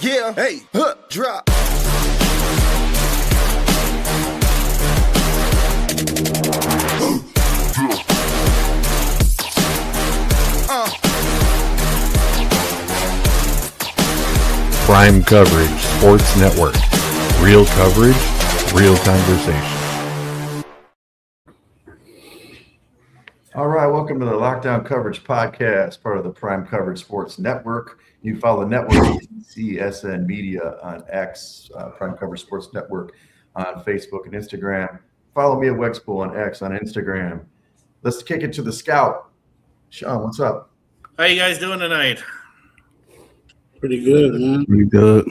Yeah, hey, drop. Prime Coverage Sports Network. Real coverage, real conversation. All right, welcome to the Lockdown Coverage Podcast, part of the Prime Coverage Sports Network. You can follow the network CSN Media on X, Prime Coverage Sports Network on Facebook and Instagram. Follow me at Wegs on X on Instagram. Let's kick it to the Scout. Sean, what's up? How you guys doing tonight? Pretty good, man. Pretty good.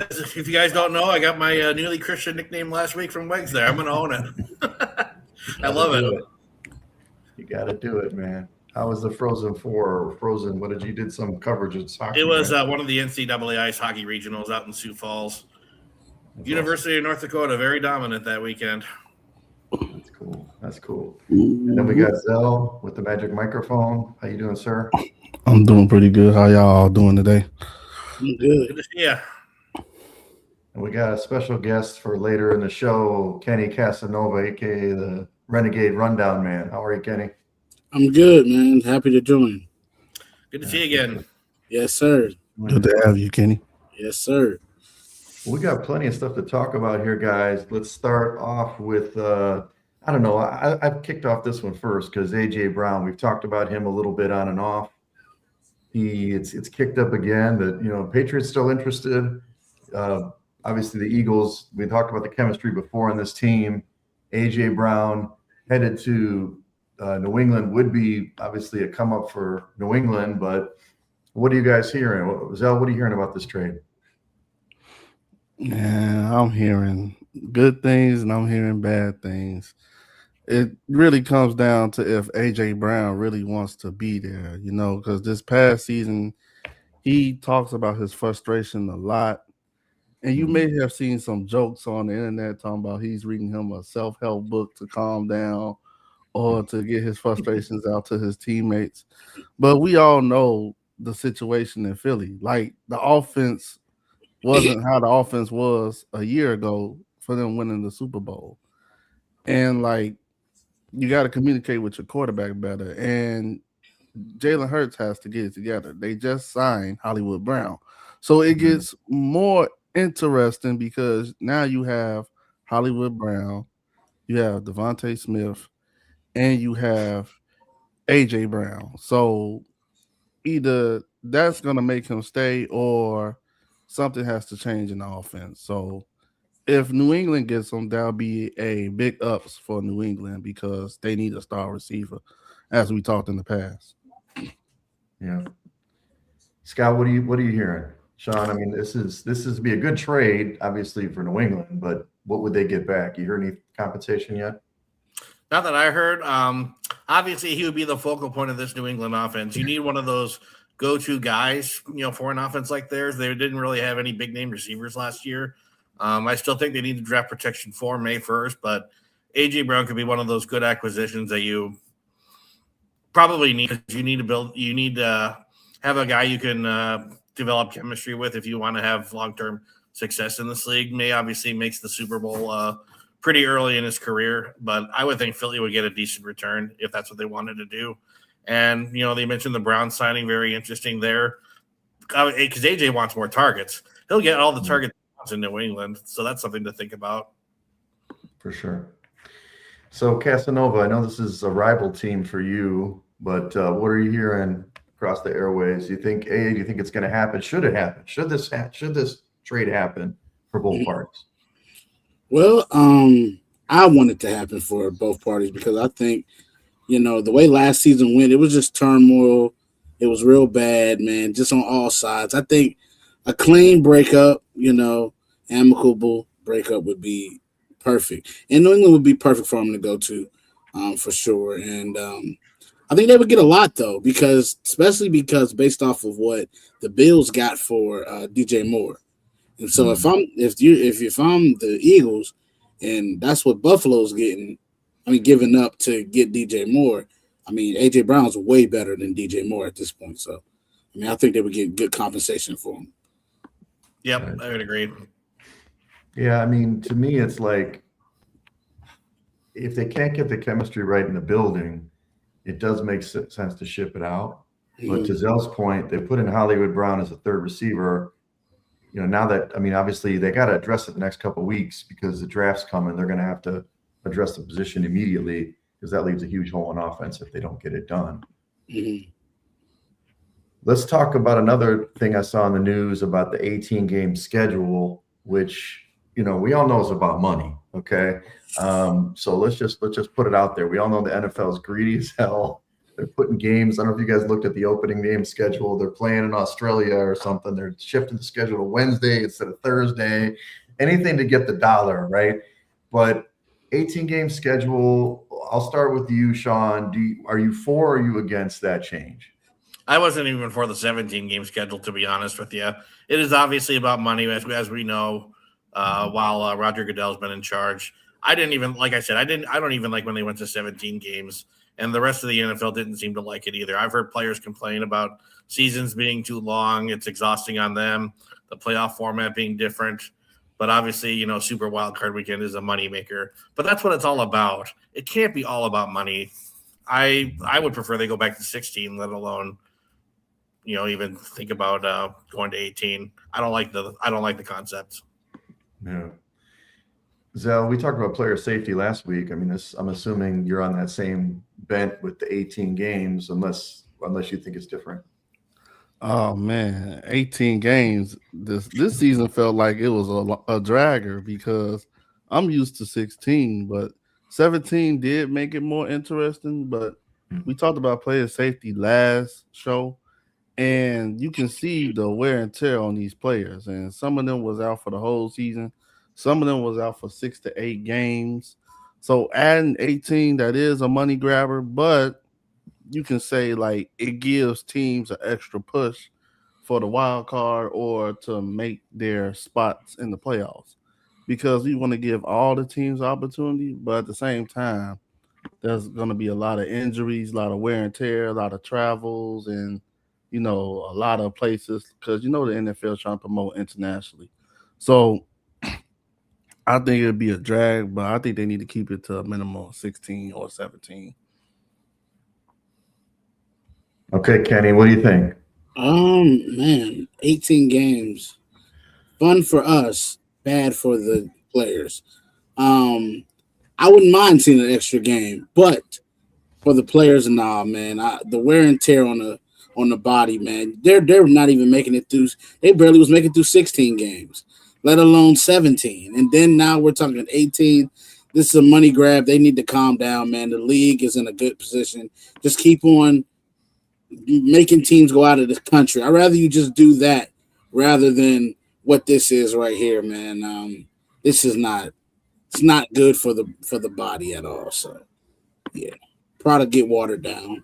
If you guys don't know, I got my newly Christian nickname last week from Wegs there. I'm going to own it. I love it. You got to do it, man. How was the Frozen Four or Frozen? What did you did some coverage of soccer? It was one of the NCAA ice hockey regionals out in Sioux Falls. That's University of North Dakota, very dominant that weekend. That's cool. That's cool. And then we got Zell with the magic microphone. How you doing, sir? I'm doing pretty good. How y'all all doing today? I'm good. Good to see you. And we got a special guest for later in the show, Kenny Casanova, aka the Renegade Rundown Man. How are you, Kenny? I'm good, man. Happy to join. Good to see you again. Yes, sir. Good to have you, Kenny. Yes, sir. We got plenty of stuff to talk about here, guys. Let's start off with, I don't know, I've kicked off this one first because A.J. Brown, we've talked about him a little bit on and off. It's kicked up again that, Patriots still interested. Obviously, the Eagles, we talked about the chemistry before on this team. A.J. Brown headed to New England would be obviously a come up for New England, but what are you guys hearing? Zell, what are you hearing about this trade? Yeah, I'm hearing good things and I'm hearing bad things. It really comes down to if A.J. Brown really wants to be there, because this past season, he talks about his frustration a lot. And you may have seen some jokes on the internet talking about he's reading him a self-help book to calm down or to get his frustrations out to his teammates. But we all know the situation in Philly. Like, the offense wasn't how the offense was a year ago for them winning the Super Bowl. And, you got to communicate with your quarterback better. And Jalen Hurts has to get it together. They just signed Hollywood Brown. So it gets more interesting because now you have Hollywood Brown, you have Devontae Smith, and you have A.J. Brown. So either that's going to make him stay or something has to change in the offense. So if New England gets them, that'll be a big ups for New England because they need a star receiver, as we talked in the past. Yeah. Scott, what are you hearing? Sean, I mean, this is be a good trade, obviously, for New England, but what would they get back? You heard any compensation yet? Not that I heard. Obviously, he would be the focal point of this New England offense. You need one of those go-to guys, for an offense like theirs. They didn't really have any big-name receivers last year. I still think they need to draft protection for May 1st, but A.J. Brown could be one of those good acquisitions that you probably need. You need to have a guy you can develop chemistry with if you want to have long-term success in this league. May obviously makes the Super Bowl pretty early in his career, but I would think Philly would get a decent return if that's what they wanted to do. And, they mentioned the Brown signing, very interesting there because A.J. wants more targets. He'll get all the targets in New England, so that's something to think about. For sure. So Casanova, I know this is a rival team for you, but what are you hearing across the airways? Do you think it's going to happen? Should it happen? Should this trade happen for both parties? Well, I want it to happen for both parties because I think, the way last season went, it was just turmoil. It was real bad, man, just on all sides. I think a clean breakup, amicable breakup would be perfect. And New England would be perfect for him to go to, for sure. And I think they would get a lot, though, especially because based off of what the Bills got for DJ Moore. And so if I'm the Eagles and that's what Buffalo's giving up to get DJ Moore, I mean, A.J. Brown's way better than DJ Moore at this point. So I mean, I think they would get good compensation for him. Yep, I would agree. Yeah, I mean, to me, it's like if they can't get the chemistry right in the building, it does make sense to ship it out. But to Zell's point, they put in Hollywood Brown as a third receiver. You know, now that, I mean, obviously they got to address it the next couple of weeks because the draft's coming. They're going to have to address the position immediately because that leaves a huge hole in offense if they don't get it done. Mm-hmm. Let's talk about another thing I saw in the news about the 18-game schedule, which, you know, we all know is about money. Okay. So let's just put it out there. We all know the NFL is greedy as hell. They're putting games. I don't know if you guys looked at the opening game schedule. They're playing in Australia or something. They're shifting the schedule to Wednesday instead of Thursday. Anything to get the dollar, right? But 18-game schedule. I'll start with you, Sean. Are you for or are you against that change? I wasn't even for the 17-game schedule, to be honest with you. It is obviously about money, as we know. While Roger Goodell's been in charge, I didn't even, like I said, I don't even like when they went to 17 games, and the rest of the NFL didn't seem to like it either. I've heard players complain about seasons being too long; it's exhausting on them. The playoff format being different, but obviously, you know, Super Wild Card Weekend is a moneymaker. But that's what it's all about. It can't be all about money. I would prefer they go back to 16, let alone, you know, even think about going to 18. I don't like the concept. Yeah. Zell, we talked about player safety last week. I mean, I'm assuming you're on that same bent with the 18 games, unless you think it's different. Oh man, 18 games. This season felt like it was a dragger because I'm used to 16, but 17 did make it more interesting. But we talked about player safety last show, and you can see the wear and tear on these players. And some of them was out for the whole season. Some of them was out for 6 to 8 games. So adding 18, that is a money grabber, but you can say like it gives teams an extra push for the wild card or to make their spots in the playoffs because we want to give all the teams opportunity, but at the same time, there's going to be a lot of injuries, a lot of wear and tear, a lot of travels, and you know, a lot of places because you know the NFL is trying to promote internationally. So I think it'd be a drag, but I think they need to keep it to a minimum of 16 or 17. Okay, Kenny, what do you think? Man, 18 games. Fun for us, bad for the players. I wouldn't mind seeing an extra game, but for the players, nah, man. The wear and tear on the body, man. They're not even making it through. They barely was making through 16 games, let alone 17. And then now we're talking 18. This is a money grab. They need to calm down, man. The league is in a good position. Just keep on making teams go out of the country. I'd rather you just do that rather than what this is right here, man. This is not. It's not good for the body at all. So, yeah, product get watered down.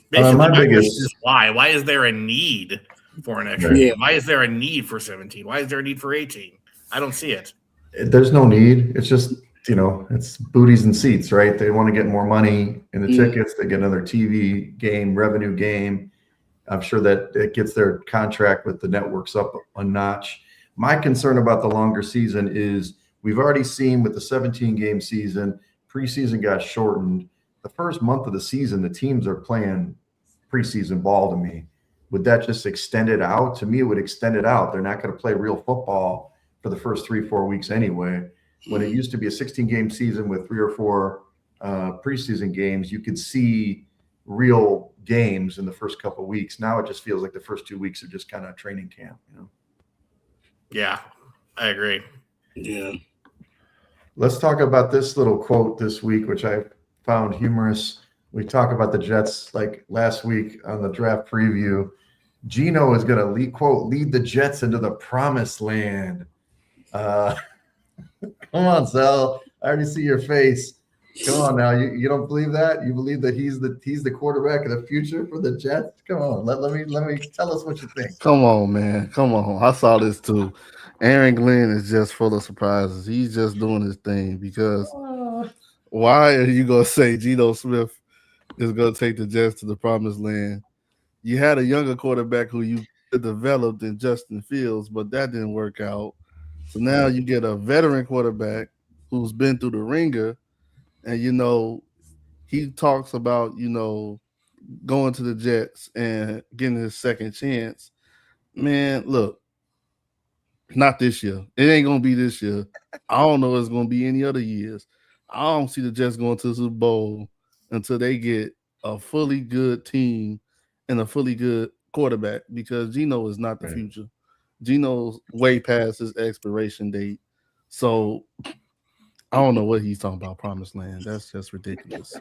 Basically, my question is why? Why is there a need for an extra? Yeah. Why is there a need for 17? Why is there a need for 18? I don't see it. There's no need. It's just, you know, it's booties and seats, right? They want to get more money in the tickets. They get another TV game, revenue game. I'm sure that it gets their contract with the networks up a notch. My concern about the longer season is we've already seen with the 17-game season, preseason got shortened. The first month of the season, the teams are playing preseason ball to me. Would that just extend it out? To me, it would extend it out. They're not going to play real football for the first 3-4 weeks anyway. When it used to be a 16-game season with 3 or 4 preseason games, you could see real games in the first couple of weeks. Now it just feels like the first 2 weeks are just kind of training camp, you know? Yeah, I agree. Yeah. Let's talk about this little quote this week, which I found humorous. We talk about the Jets like last week on the draft preview. Geno is going to lead the Jets into the promised land. Come on, Sal. I already see your face. Come on now. You don't believe that? You believe that he's the quarterback of the future for the Jets? Come on. Let me tell us what you think. Come on, man. Come on. I saw this too. Aaron Glenn is just full of surprises. He's just doing his thing because why are you gonna say Geno Smith is gonna take the Jets to the promised land? you had a younger quarterback who you developed in Justin Fields, but that didn't work out. So now you get a veteran quarterback who's been through the ringer, and he talks about going to the Jets and getting his second chance. Man, look, not this year. It ain't gonna be this year. I don't know if it's gonna be any other years. I don't see the Jets going to the Super Bowl until they get a fully good team and a fully good quarterback, because Geno is not the future. Geno's way past his expiration date. So I don't know what he's talking about, promised land. That's just ridiculous.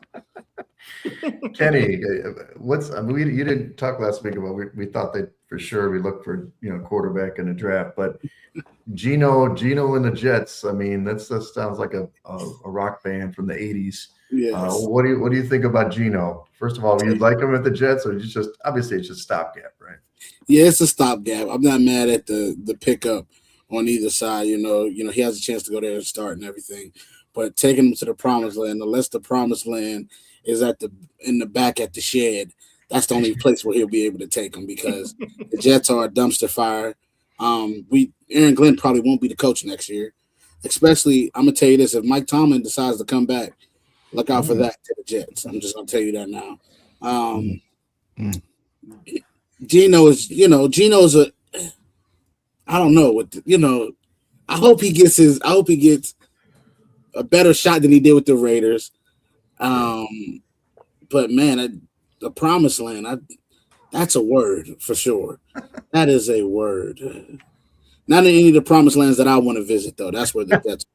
Kenny, you didn't talk last week about we thought that for sure we looked for quarterback in the draft, but Geno and the Jets. I mean, that sounds like a rock band from the '80s. Yes. What do you think about Geno? First of all, you'd like him at the Jets, or it's just stopgap, right? Yeah, it's a stopgap. I'm not mad at the pickup on either side. He has a chance to go there and start and everything, but taking him to the promised land, unless the promised land is in the back at the shed, that's the only place where he'll be able to take him, because the Jets are a dumpster fire. Aaron Glenn probably won't be the coach next year. Especially, I'm gonna tell you this: if Mike Tomlin decides to come back, look out for that to the Jets. I'm just gonna tell you that now. Geno's I don't know what I hope he gets a better shot than he did with the Raiders. But man, the promised land, that's a word for sure. That is a word. Not in any of the promised lands that I want to visit, though. That's where that's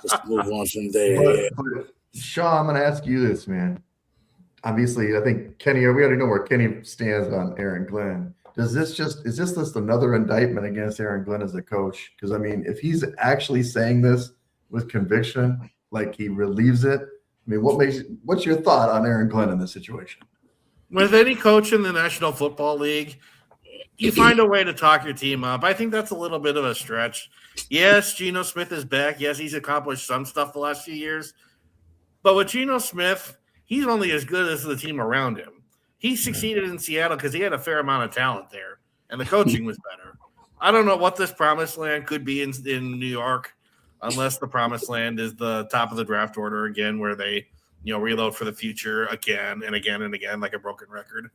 just move on from there. But Sean, I'm going to ask you this, man. Obviously, I think Kenny, we already know where Kenny stands on Aaron Glenn. Is this just another indictment against Aaron Glenn as a coach? Because I mean, if he's actually saying this with conviction, like he relieves it, I mean, what's your thought on Aaron Glenn in this situation? With any coach in the National Football League, you find a way to talk your team up. I think that's a little bit of a stretch. Yes, Geno Smith is back. Yes, he's accomplished some stuff the last few years. But with Geno Smith, he's only as good as the team around him. He succeeded in Seattle because he had a fair amount of talent there, and the coaching was better. I don't know what this promised land could be in New York, unless the promised land is the top of the draft order again, where they reload for the future again and again and again like a broken record.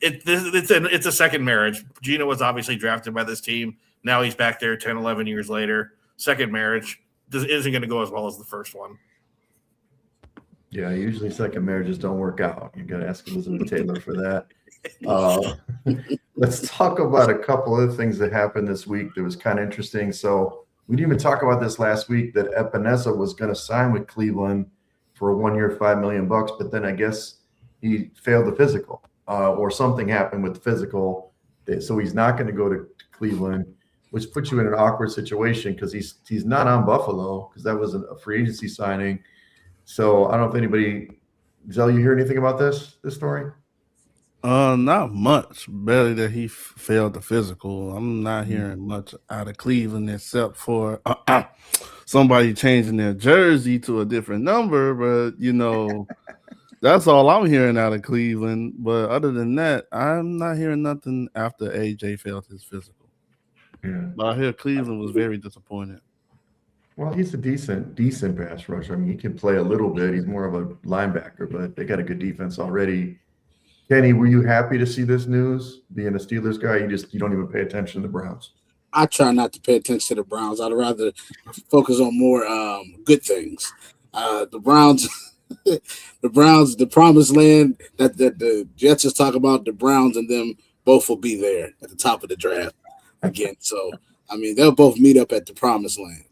It's a second marriage. Geno was obviously drafted by this team. Now he's back there 10, 11 years later. Second marriage isn't going to go as well as the first one. Yeah, usually second marriages don't work out. You got to ask Elizabeth Taylor for that. Let's talk about a couple of things that happened this week that was kind of interesting. So we didn't even talk about this last week, that Epinesa was going to sign with Cleveland for a 1 year, $5 million, but then I guess he failed the physical, or something happened with the physical, so he's not going to go to Cleveland, which puts you in an awkward situation because he's not on Buffalo, because that was a free agency signing. So I don't know if anybody, Zell, you hear anything about this story? Not much. Barely that he failed the physical. I'm not hearing much out of Cleveland except for somebody changing their jersey to a different number. But that's all I'm hearing out of Cleveland. But other than that, I'm not hearing nothing after AJ failed his physical. Yeah. But I hear Cleveland was very disappointed. Well, he's a decent pass rusher. I mean, he can play a little bit. He's more of a linebacker, but they got a good defense already. Kenny, were you happy to see this news? Being a Steelers guy, you don't even pay attention to the Browns. I try not to pay attention to the Browns. I'd rather focus on more good things. The Browns, the promised land that the Jets just talk about, the Browns and them both will be there at the top of the draft again. So, I mean, they'll both meet up at the promised land.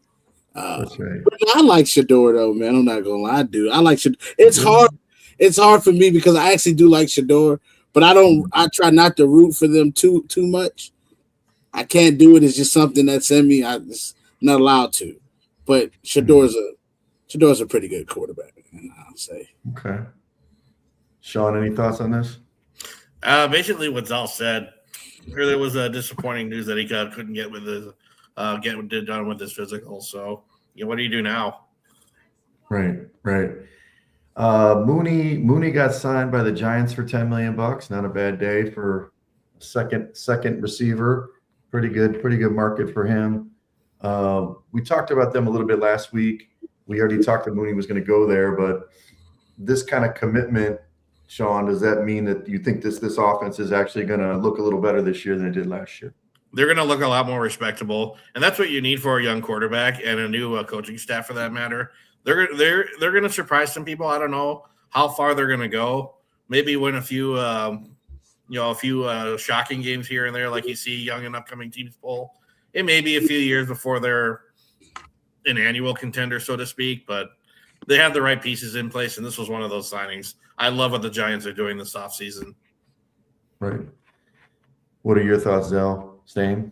That's right. But I like Shador though, man. I'm not gonna lie, I do. I like Shador. It's hard. It's hard for me because I actually do like Shador, but I try not to root for them too much. I can't do it. It's just something that's in me. I'm not allowed to. But Shador's a pretty good quarterback, I'll say. Okay. Sean, any thoughts on this? Basically what Zal said. There was a disappointing news that he couldn't get with his get done with his physical. So, what do you do now? Right. Mooney got signed by the Giants for $10 million. Not a bad day for second receiver. Pretty good market for him. We talked about them a little bit last week. We already talked that Mooney was going to go there, but this kind of commitment, Sean, does that mean that you think this offense is actually going to look a little better this year than it did last year? They're going to look a lot more respectable, and that's what you need for a young quarterback and a new coaching staff, for that matter. They're going to surprise some people. I don't know how far they're going to go. Maybe win a few shocking games here and there, like you see young and upcoming teams pull. It may be a few years before they're an annual contender, so to speak, but they have the right pieces in place, and this was one of those signings. I love what the Giants are doing this offseason. Right. What are your thoughts, Zell? Same.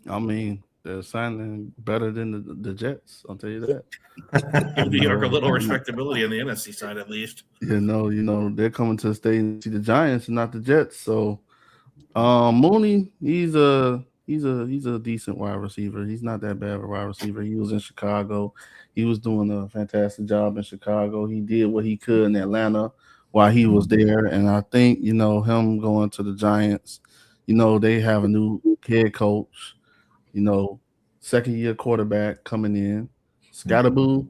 I mean, they're signing better than the Jets. I'll tell you that. Give New York a little respectability on the NFC side, at least. You know, they're coming to the state and see the Giants and not the Jets. So, Mooney, he's a decent wide receiver. He's not that bad of a wide receiver. He was in Chicago. He was doing a fantastic job in Chicago. He did what he could in Atlanta while he was there. And I think, him going to the Giants, they have a new head coach, second-year quarterback coming in. Scatterboo,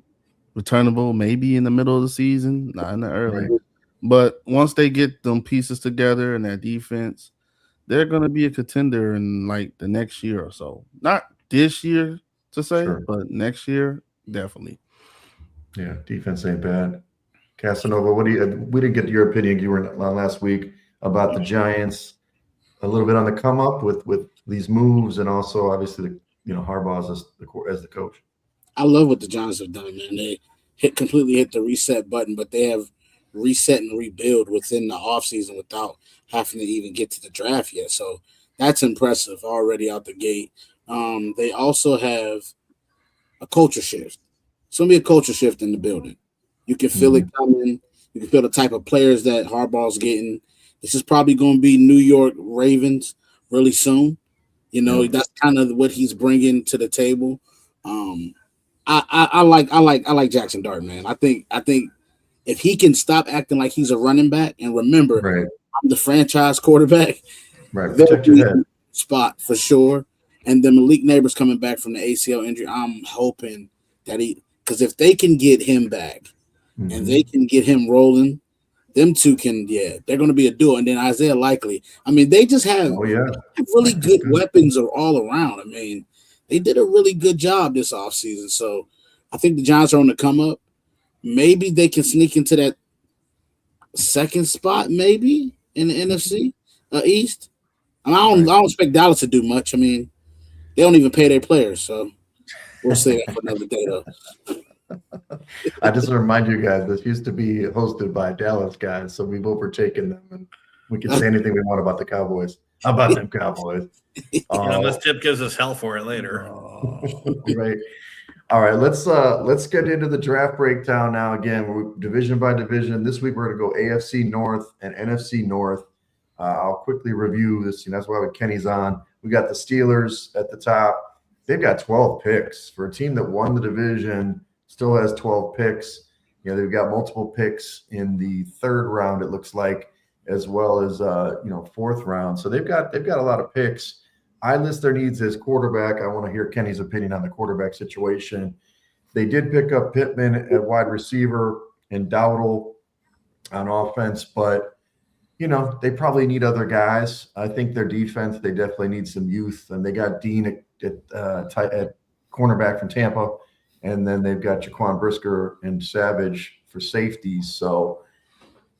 returnable, maybe in the middle of the season, not in the early. Right. But once they get them pieces together and that defense, they're going to be a contender in like the next year or so. Not this year to say, but next year, definitely. Yeah, defense ain't bad. Casanova, we didn't get your opinion. You were on last week about the Giants. A little bit on the come up with these moves, and also obviously Harbaugh as the coach. I love what the Giants have done, man. They completely hit the reset button, but they have reset and rebuild within the offseason without having to even get to the draft yet. So that's impressive already out the gate. They also have a culture shift. It's going to be a culture shift in the building. You can feel it coming. You can feel the type of players that Harbaugh's getting. This is probably going to be New York Ravens really soon. That's kind of what he's bringing to the table. I like Jackson Dart, man. I think if he can stop acting like he's a running back and remember, I'm the franchise quarterback, protect your head. Spot for sure. And then Malik Neighbors coming back from the ACL injury, I'm hoping that because if they can get him back and they can get him rolling, them two they're going to be a duo. And then Isaiah Likely. I mean, they just have really good weapons all around. I mean, they did a really good job this offseason. So I think the Giants are on the come up. Maybe they can sneak into that second spot, maybe in the NFC East. And I don't expect Dallas to do much. I mean, they don't even pay their players, so we'll say that for another day, though. I just want to remind you guys, this used to be hosted by Dallas guys, so we've overtaken them, and we can say anything we want about the Cowboys. How about them Cowboys? Unless Tip gives us hell for it later. Right. All right, let's get into the draft breakdown now. Again, we're division by division. This week we're going to go AFC North and NFC North. I'll quickly review this. That's why Kenny's on. We got the Steelers at the top. They've got 12 picks. For a team that won the division, still has 12 picks. They've got multiple picks in the third round, it looks like, as well as fourth round. So they've got a lot of picks. I list their needs as quarterback. I want to hear Kenny's opinion on the quarterback situation. They did pick up Pittman at wide receiver and Dowdle on offense, but they probably need other guys. I think their defense, they definitely need some youth, and they got Dean at cornerback from Tampa, and then they've got Jaquan Brisker and Savage for safeties. So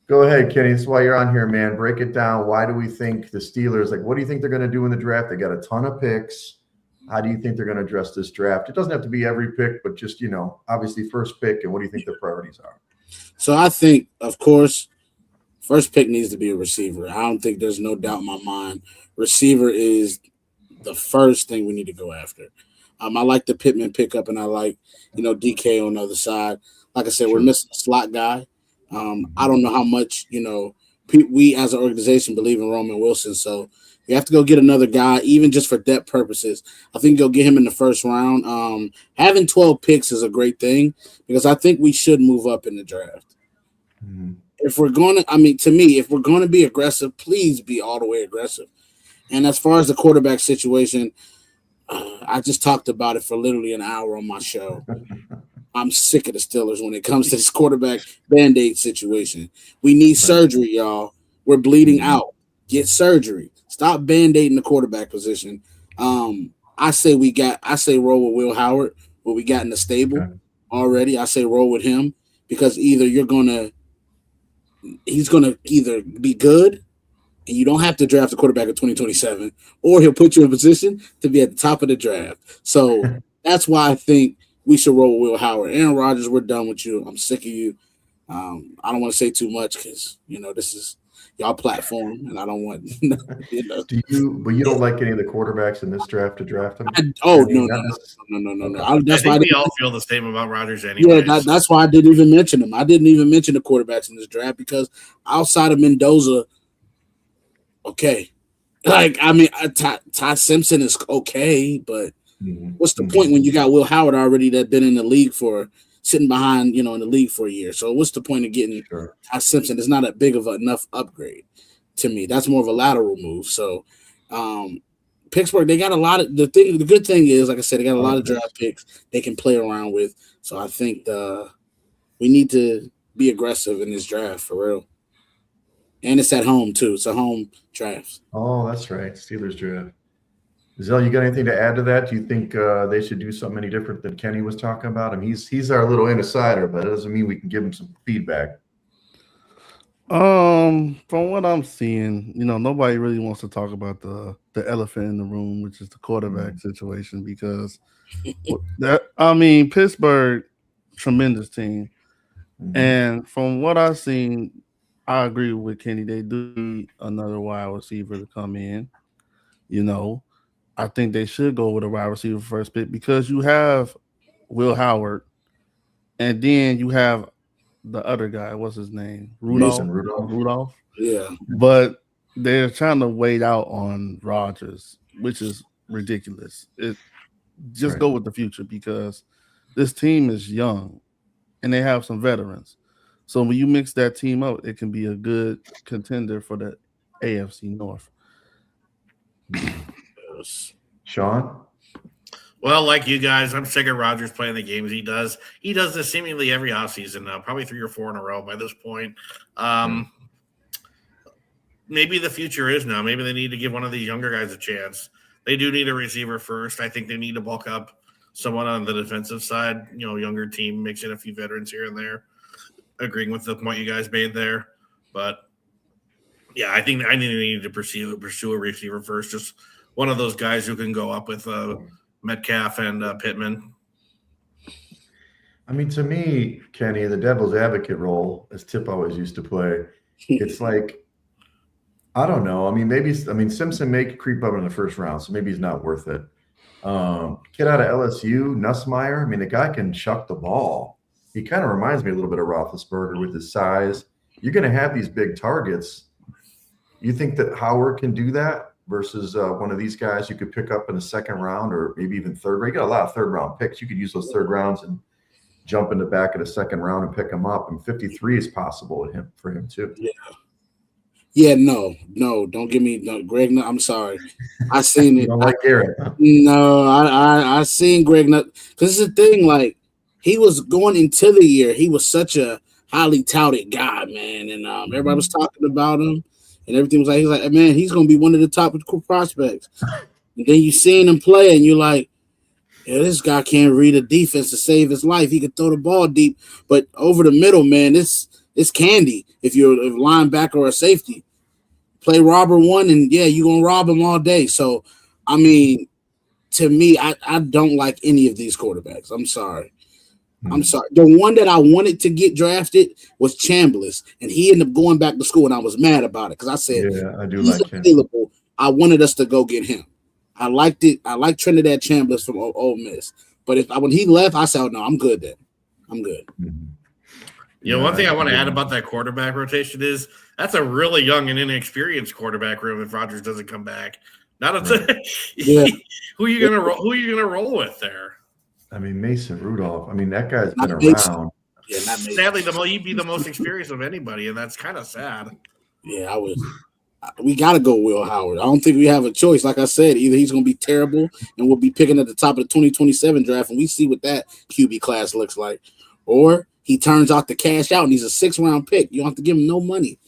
go ahead, Kenny. That's why you're on here, man. Break it down. Why do we think the Steelers, what do you think they're going to do in the draft? They got a ton of picks. How do you think they're going to address this draft? It doesn't have to be every pick, but just, obviously first pick, and what do you think the priorities are? So I think, of course, first pick needs to be a receiver. I don't think there's no doubt in my mind. Receiver is the first thing we need to go after. I like the Pittman pickup, and I like, DK on the other side. Like I said, we're missing a slot guy. I don't know how much, we as an organization believe in Roman Wilson. So you have to go get another guy, even just for depth purposes. I think go get him in the first round. Having 12 picks is a great thing because I think we should move up in the draft. Mhm. If we're going to, I mean, to me, if we're going to be aggressive, please be all the way aggressive. And as far as the quarterback situation, I just talked about it for literally an hour on my show. I'm sick of the Steelers when it comes to this quarterback Band-Aid situation. We need surgery, y'all. We're bleeding out. Get surgery. Stop Band-Aiding the quarterback position. I say roll with Will Howard, what we got in the stable already. I say roll with him because he's gonna either be good and you don't have to draft a quarterback in 2027, or he'll put you in position to be at the top of the draft. So that's why I think we should roll with Will Howard. Aaron Rodgers, we're done with you. I'm sick of you. I don't want to say too much because this is y'all platform, and I don't want But you don't like any of the quarterbacks in this draft to draft them? No. I think we all feel the same about Rodgers anyway. Yeah, that's why I didn't even mention him. I didn't even mention the quarterbacks in this draft because outside of Mendoza, okay. Like, I mean, Ty Simpson is okay, but what's the point when you got Will Howard already that been in the league for sitting behind, in the league for a year? So what's the point of getting Ty Simpson? It's not a big of enough upgrade to me. That's more of a lateral move. So Pittsburgh, they got a lot of the good thing is, like I said, they got a lot of draft picks they can play around with. So I think we need to be aggressive in this draft for real. And it's at home too. It's a home draft. Oh, that's right. Steelers draft. Zell, you got anything to add to that? Do you think they should do something any different than Kenny was talking about? I mean, he's our little insider, but it doesn't mean we can give him some feedback. From what I'm seeing, nobody really wants to talk about the elephant in the room, which is the quarterback situation, because Pittsburgh, tremendous team. And from what I've seen, I agree with Kenny. They do need another wide receiver to come in. I think they should go with a wide receiver first pick because you have Will Howard, and then you have the other guy. What's his name? Rudolph. Yeah. But they're trying to wait out on Rodgers, which is ridiculous. Go with the future because this team is young and they have some veterans. So when you mix that team up, it can be a good contender for the AFC North. Sean? Well, like you guys, I'm sick of Rodgers playing the games he does. He does this seemingly every offseason now, probably 3 or 4 in a row by this point. Maybe the future is now. Maybe they need to give one of these younger guys a chance. They do need a receiver first. I think they need to bulk up someone on the defensive side, younger team, mix in a few veterans here and there. Agreeing with the point you guys made there. But, yeah, I think they need to pursue a receiver first. Just one of those guys who can go up with Metcalf and Pittman. I mean, to me, Kenny, the devil's advocate role, as Tip always used to play, it's like, I don't know. I mean, Simpson may creep up in the first round, so maybe he's not worth it. Kid out of LSU, Nussmeier, I mean, the guy can chuck the ball. He kind of reminds me a little bit of Roethlisberger with his size. You're going to have these big targets. You think that Howard can do that versus one of these guys you could pick up in the second round or maybe even third round? You got a lot of third-round picks. You could use those third rounds and jump in the back of the second round and pick him up. And 53 is possible for him too. Yeah, no, don't give me Greg. No, I'm sorry, I seen it. You don't like Garrett? Huh? No, I seen Greg. Because it's the thing, like he was going into the year, he was such a highly touted guy, man, and everybody was talking about him, and everything was he's like, man, he's gonna be one of the top prospects. And then you seen him play, and you're like, yeah, this guy can't read a defense to save his life. He could throw the ball deep, but over the middle, man, it's candy. If you're a linebacker or a safety, play robber one, and yeah, you're gonna rob him all day. So, I mean, to me, I don't like any of these quarterbacks. I'm sorry. The one that I wanted to get drafted was Chambliss, and he ended up going back to school, and I was mad about it because I said, yeah, I do he's like him. available. I wanted us to go get him. I liked it. I like Trinidad Chambliss from Ole Miss. But when he left, I said, oh, no, I'm good then. I'm good. One thing I want to add about that quarterback rotation is that's a really young and inexperienced quarterback room if Rodgers doesn't come back. Who are you gonna roll with there? I mean, Mason Rudolph. I mean, that guy's been around. Yeah, not Mason. Sadly, he'd be the most experienced of anybody, and that's kind of sad. Yeah, we got to go Will Howard. I don't think we have a choice. Like I said, either he's going to be terrible and we'll be picking at the top of the 2027 draft, and we see what that QB class looks like, or he turns out to cash out and he's a 6th-round pick. You don't have to give him no money.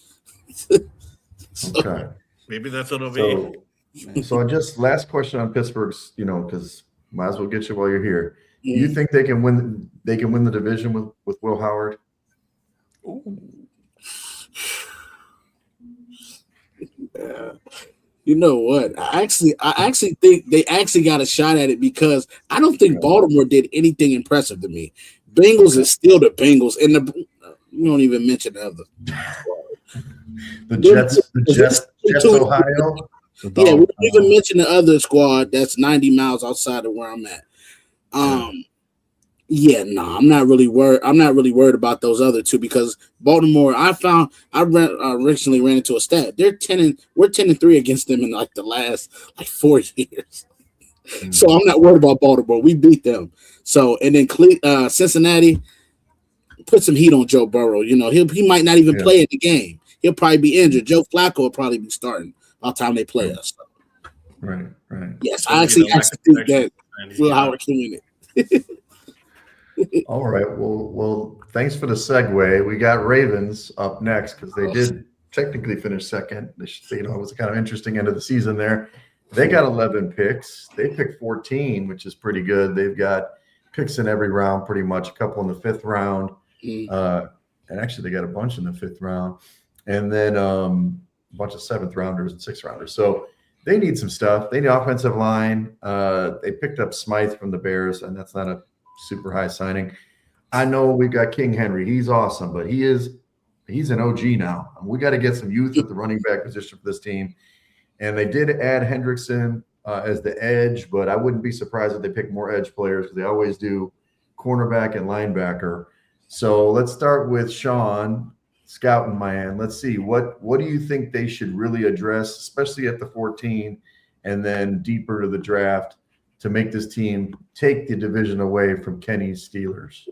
Okay. Maybe that's what it'll be. So just last question on Pittsburgh's, because might as well get you while you're here. Do you think they can win the division with Will Howard? You know what? I actually think they actually got a shot at it, because I don't think Baltimore did anything impressive to me. Bengals is still the Bengals, and you don't even mention the other. The Jets, Ohio. Yeah, we don't even mention the other squad that's 90 miles outside of where I'm at. I'm not really worried about those other two, because Baltimore, I recently ran into a stat. We're 10-3 against them in like the last 4 years. So I'm not worried about Baltimore. We beat them. So, and then Cincinnati, put some heat on Joe Burrow. He might not even play in the game. He'll probably be injured. Joe Flacco will probably be starting by the time they play us. So. Right. Yes, I actually think that Will Howard can win it. All right. Well, thanks for the segue. We got Ravens up next, because they did technically finish second. It was a kind of interesting end of the season there. They got 11 picks. They picked 14, which is pretty good. They've got picks in every round, pretty much. A couple in the 5th round. And actually, they got a bunch in the 5th round. And then a bunch of 7th rounders and 6th rounders. So they need some stuff. They need offensive line. They picked up Smythe from the Bears, and that's not a super high signing. I know we've got King Henry. He's awesome, but he's an OG now. We got to get some youth at the running back position for this team. And they did add Hendrickson as the edge, but I wouldn't be surprised if they pick more edge players, because they always do, cornerback and linebacker. So let's start with Sean, scouting my end. Let's see, what do you think they should really address, especially at the 14 and then deeper to the draft, to make this team take the division away from Kenny's Steelers?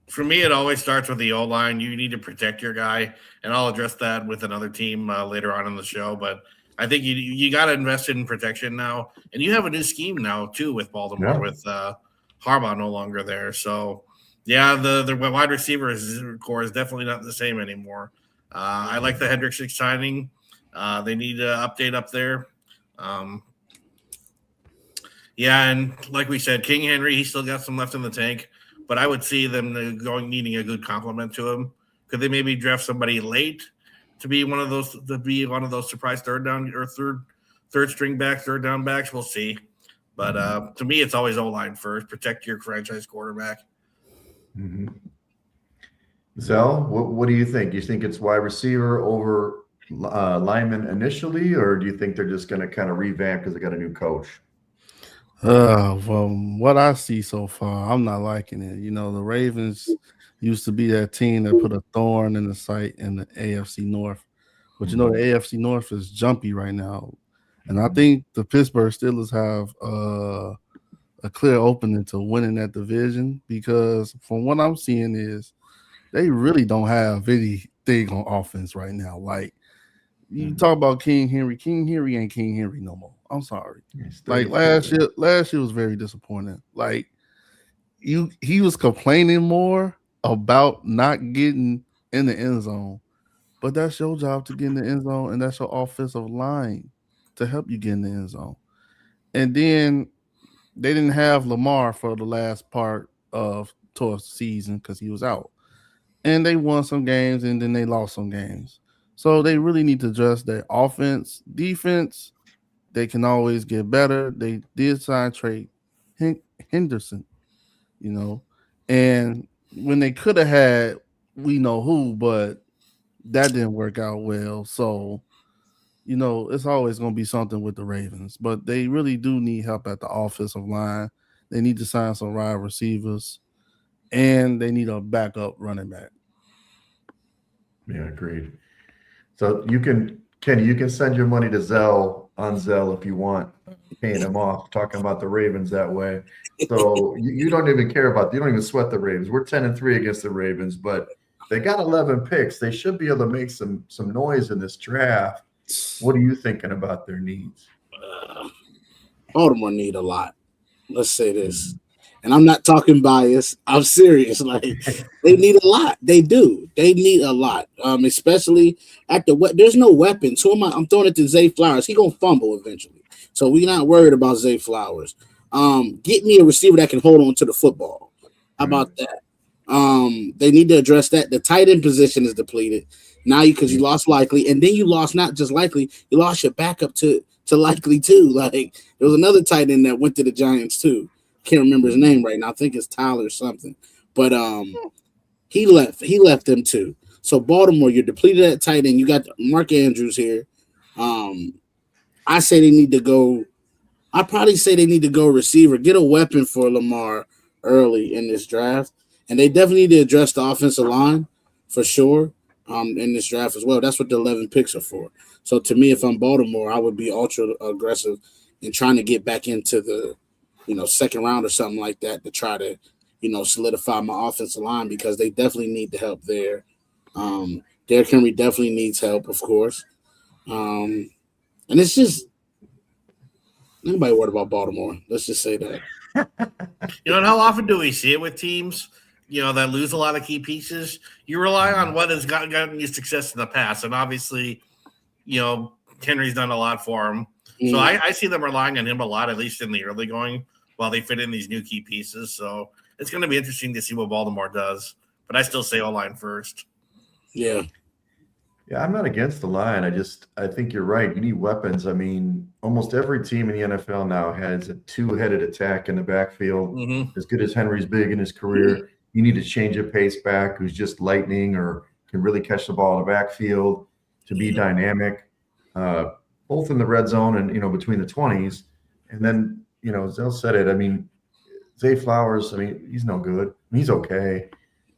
For me, it always starts with the O-line. You need to protect your guy, and I'll address that with another team later on in the show. But I think you got to invest in protection now, and you have a new scheme now too with Baltimore, with Harbaugh no longer there. So, the wide receivers core is definitely not the same anymore. I like the Hendrickson signing. They need to update up there. And like we said, King Henry, he still got some left in the tank. But I would see them needing a good compliment to him. Could they maybe draft somebody late to be one of those surprise third down or third down backs? We'll see. But to me, it's always O-line first. Protect your franchise quarterback. Mm-hmm. Zell, what do you think? Do you think it's wide receiver over lineman initially, or do you think they're just going to kind of revamp because they got a new coach? From what I see so far, I'm not liking it. The Ravens used to be that team that put a thorn in the side in the AFC North. But the AFC North is jumpy right now. And I think the Pittsburgh Steelers have a clear opening to winning that division, because from what I'm seeing is they really don't have anything on offense right now. Like, you talk about King Henry. King Henry ain't King Henry no more. I'm sorry. Like last year was very disappointing. Like he was complaining more about not getting in the end zone, but that's your job to get in the end zone, and that's your offensive line to help you get in the end zone. And then they didn't have Lamar for the last part of towards the season because he was out, and they won some games and then they lost some games. So they really need to adjust their offense. Defense, they can always get better. They did sign Trey Henderson, and when they could have had, we know who, but that didn't work out well. So, it's always going to be something with the Ravens, but they really do need help at the offensive line. They need to sign some wide receivers. and they need a backup running back. Yeah, agreed. So you can, Kenny, you can send your money to Zell on Zell if you want, paying him off, talking about the Ravens that way. So you don't even care about, you don't even sweat the Ravens. We're 10-3 against the Ravens, but they got 11 picks. They should be able to make some noise in this draft. What are you thinking about their needs? Baltimore need a lot. Let's say this. And I'm not talking bias. I'm serious. Like, they need a lot. They do. They need a lot. Especially at the there's no weapons. I'm throwing it to Zay Flowers. He gonna fumble eventually. So we're not worried about Zay Flowers. Get me a receiver that can hold on to the football. How about that? They need to address that. The tight end position is depleted. Now because you lost Likely, and then you lost not just Likely, you lost your backup to Likely too. Like, there was another tight end that went to the Giants too. Can't remember his name right now. I think it's Tyler something. But he left them too. So Baltimore, you're depleted at tight end. You got Mark Andrews here. I say they need to go. I probably say they need to go receiver. Get a weapon for Lamar early in this draft. And they definitely need to address the offensive line for sure in this draft as well. That's what the 11 picks are for. So to me, if I'm Baltimore, I would be ultra aggressive in trying to get back into the second round or something like that to try to, solidify my offensive line because they definitely need the help there. Derrick Henry definitely needs help, of course. And it's just nobody worried about Baltimore. Let's just say that. And how often do we see it with teams, that lose a lot of key pieces? You rely on what has gotten you success in the past. And obviously, Henry's done a lot for him. So I see them relying on him a lot, at least in the early going, while they fit in these new key pieces. So it's going to be interesting to see what Baltimore does. But I still say O-line first. Yeah. Yeah, I'm not against the line. I think you're right. You need weapons. I mean, almost every team in the NFL now has a two-headed attack in the backfield. As good as Henry's big in his career, you need to change a pace back who's just lightning or can really catch the ball in the backfield to be dynamic. Both in the red zone and, between the 20s. And then, Zell said it. I mean, Zay Flowers, he's no good. He's okay.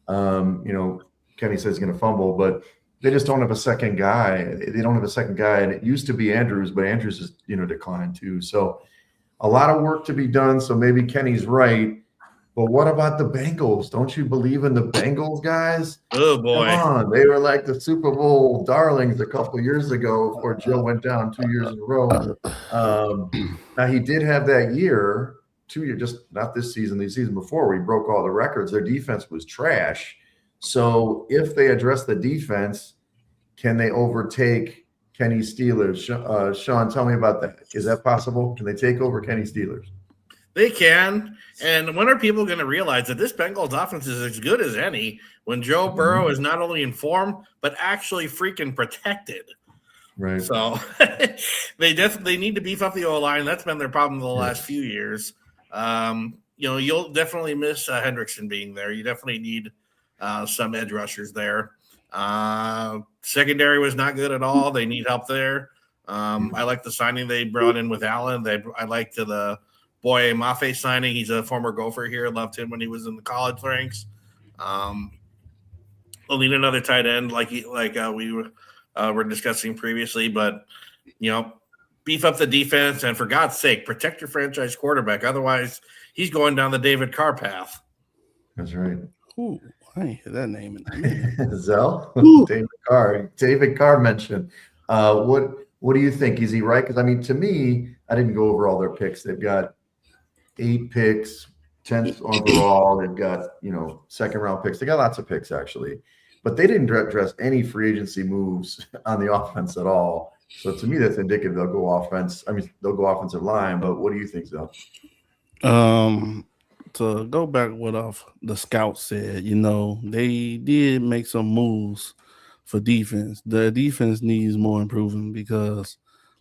Kenny says he's going to fumble, but they just don't have a second guy. They don't have a second guy. And it used to be Andrews, but Andrews has, declined too. So a lot of work to be done. So maybe Kenny's right. But what about the Bengals? Don't you believe in the Bengals, guys? Oh, boy. Come on. They were like the Super Bowl darlings a couple of years ago before Joe went down 2 years in a row. Now, he did have that year, 2 years, just not this season, the season before, where he broke all the records. Their defense was trash. So if they address the defense, can they overtake Kenny's Steelers? Sean, tell me about that. Is that possible? Can they take over Kenny's Steelers? They can. And when are people going to realize that this Bengals offense is as good as any when Joe Burrow is not only in form, but actually freaking protected? Right. So they definitely need to beef up the O-line. That's been their problem the last few years. You'll definitely miss Hendrickson being there. You definitely need some edge rushers there. Secondary was not good at all. They need help there. I like the signing they brought in with Allen. I liked the Boye Mafe signing. He's a former Gopher here. Loved him when he was in the college ranks. We'll need another tight end like we were discussing previously. But, beef up the defense. And for God's sake, protect your franchise quarterback. Otherwise, he's going down the David Carr path. That's right. Ooh, I ain't hear that name in the Zell? David Carr. David Carr mentioned. What do you think? Is he right? Because, to me, I didn't go over all their picks. They've got 8 picks, 10th overall. They've got, second round picks. They got lots of picks, actually. But they didn't address any free agency moves on the offense at all. So to me, that's indicative they'll go offense. They'll go offensive line. But what do you think, Zell? To go back what the scouts said, they did make some moves for defense. The defense needs more improvement because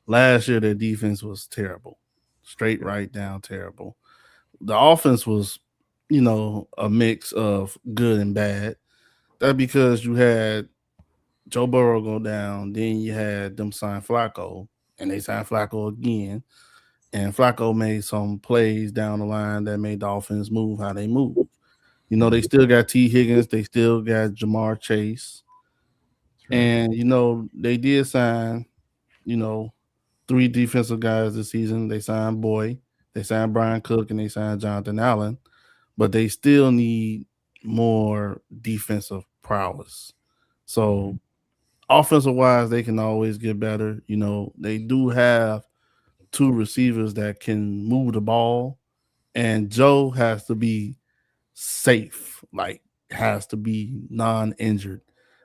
last year their defense was terrible. Straight right down terrible. The offense was, a mix of good and bad. That's because you had Joe Burrow go down, then you had them sign Flacco, and they signed Flacco again. And Flacco made some plays down the line that made the offense move how they move. You know, they still got T. Higgins. They still got Jamar Chase. And, you know, they did sign, you know, 3 defensive guys this season. They signed Boyd, they signed Brian Cook, and they signed Jonathan Allen. But they still need more defensive prowess. So, offensive-wise, they can always get better. You know, they do have 2 receivers that can move the ball. And Joe has to be safe, like has to be non-injured.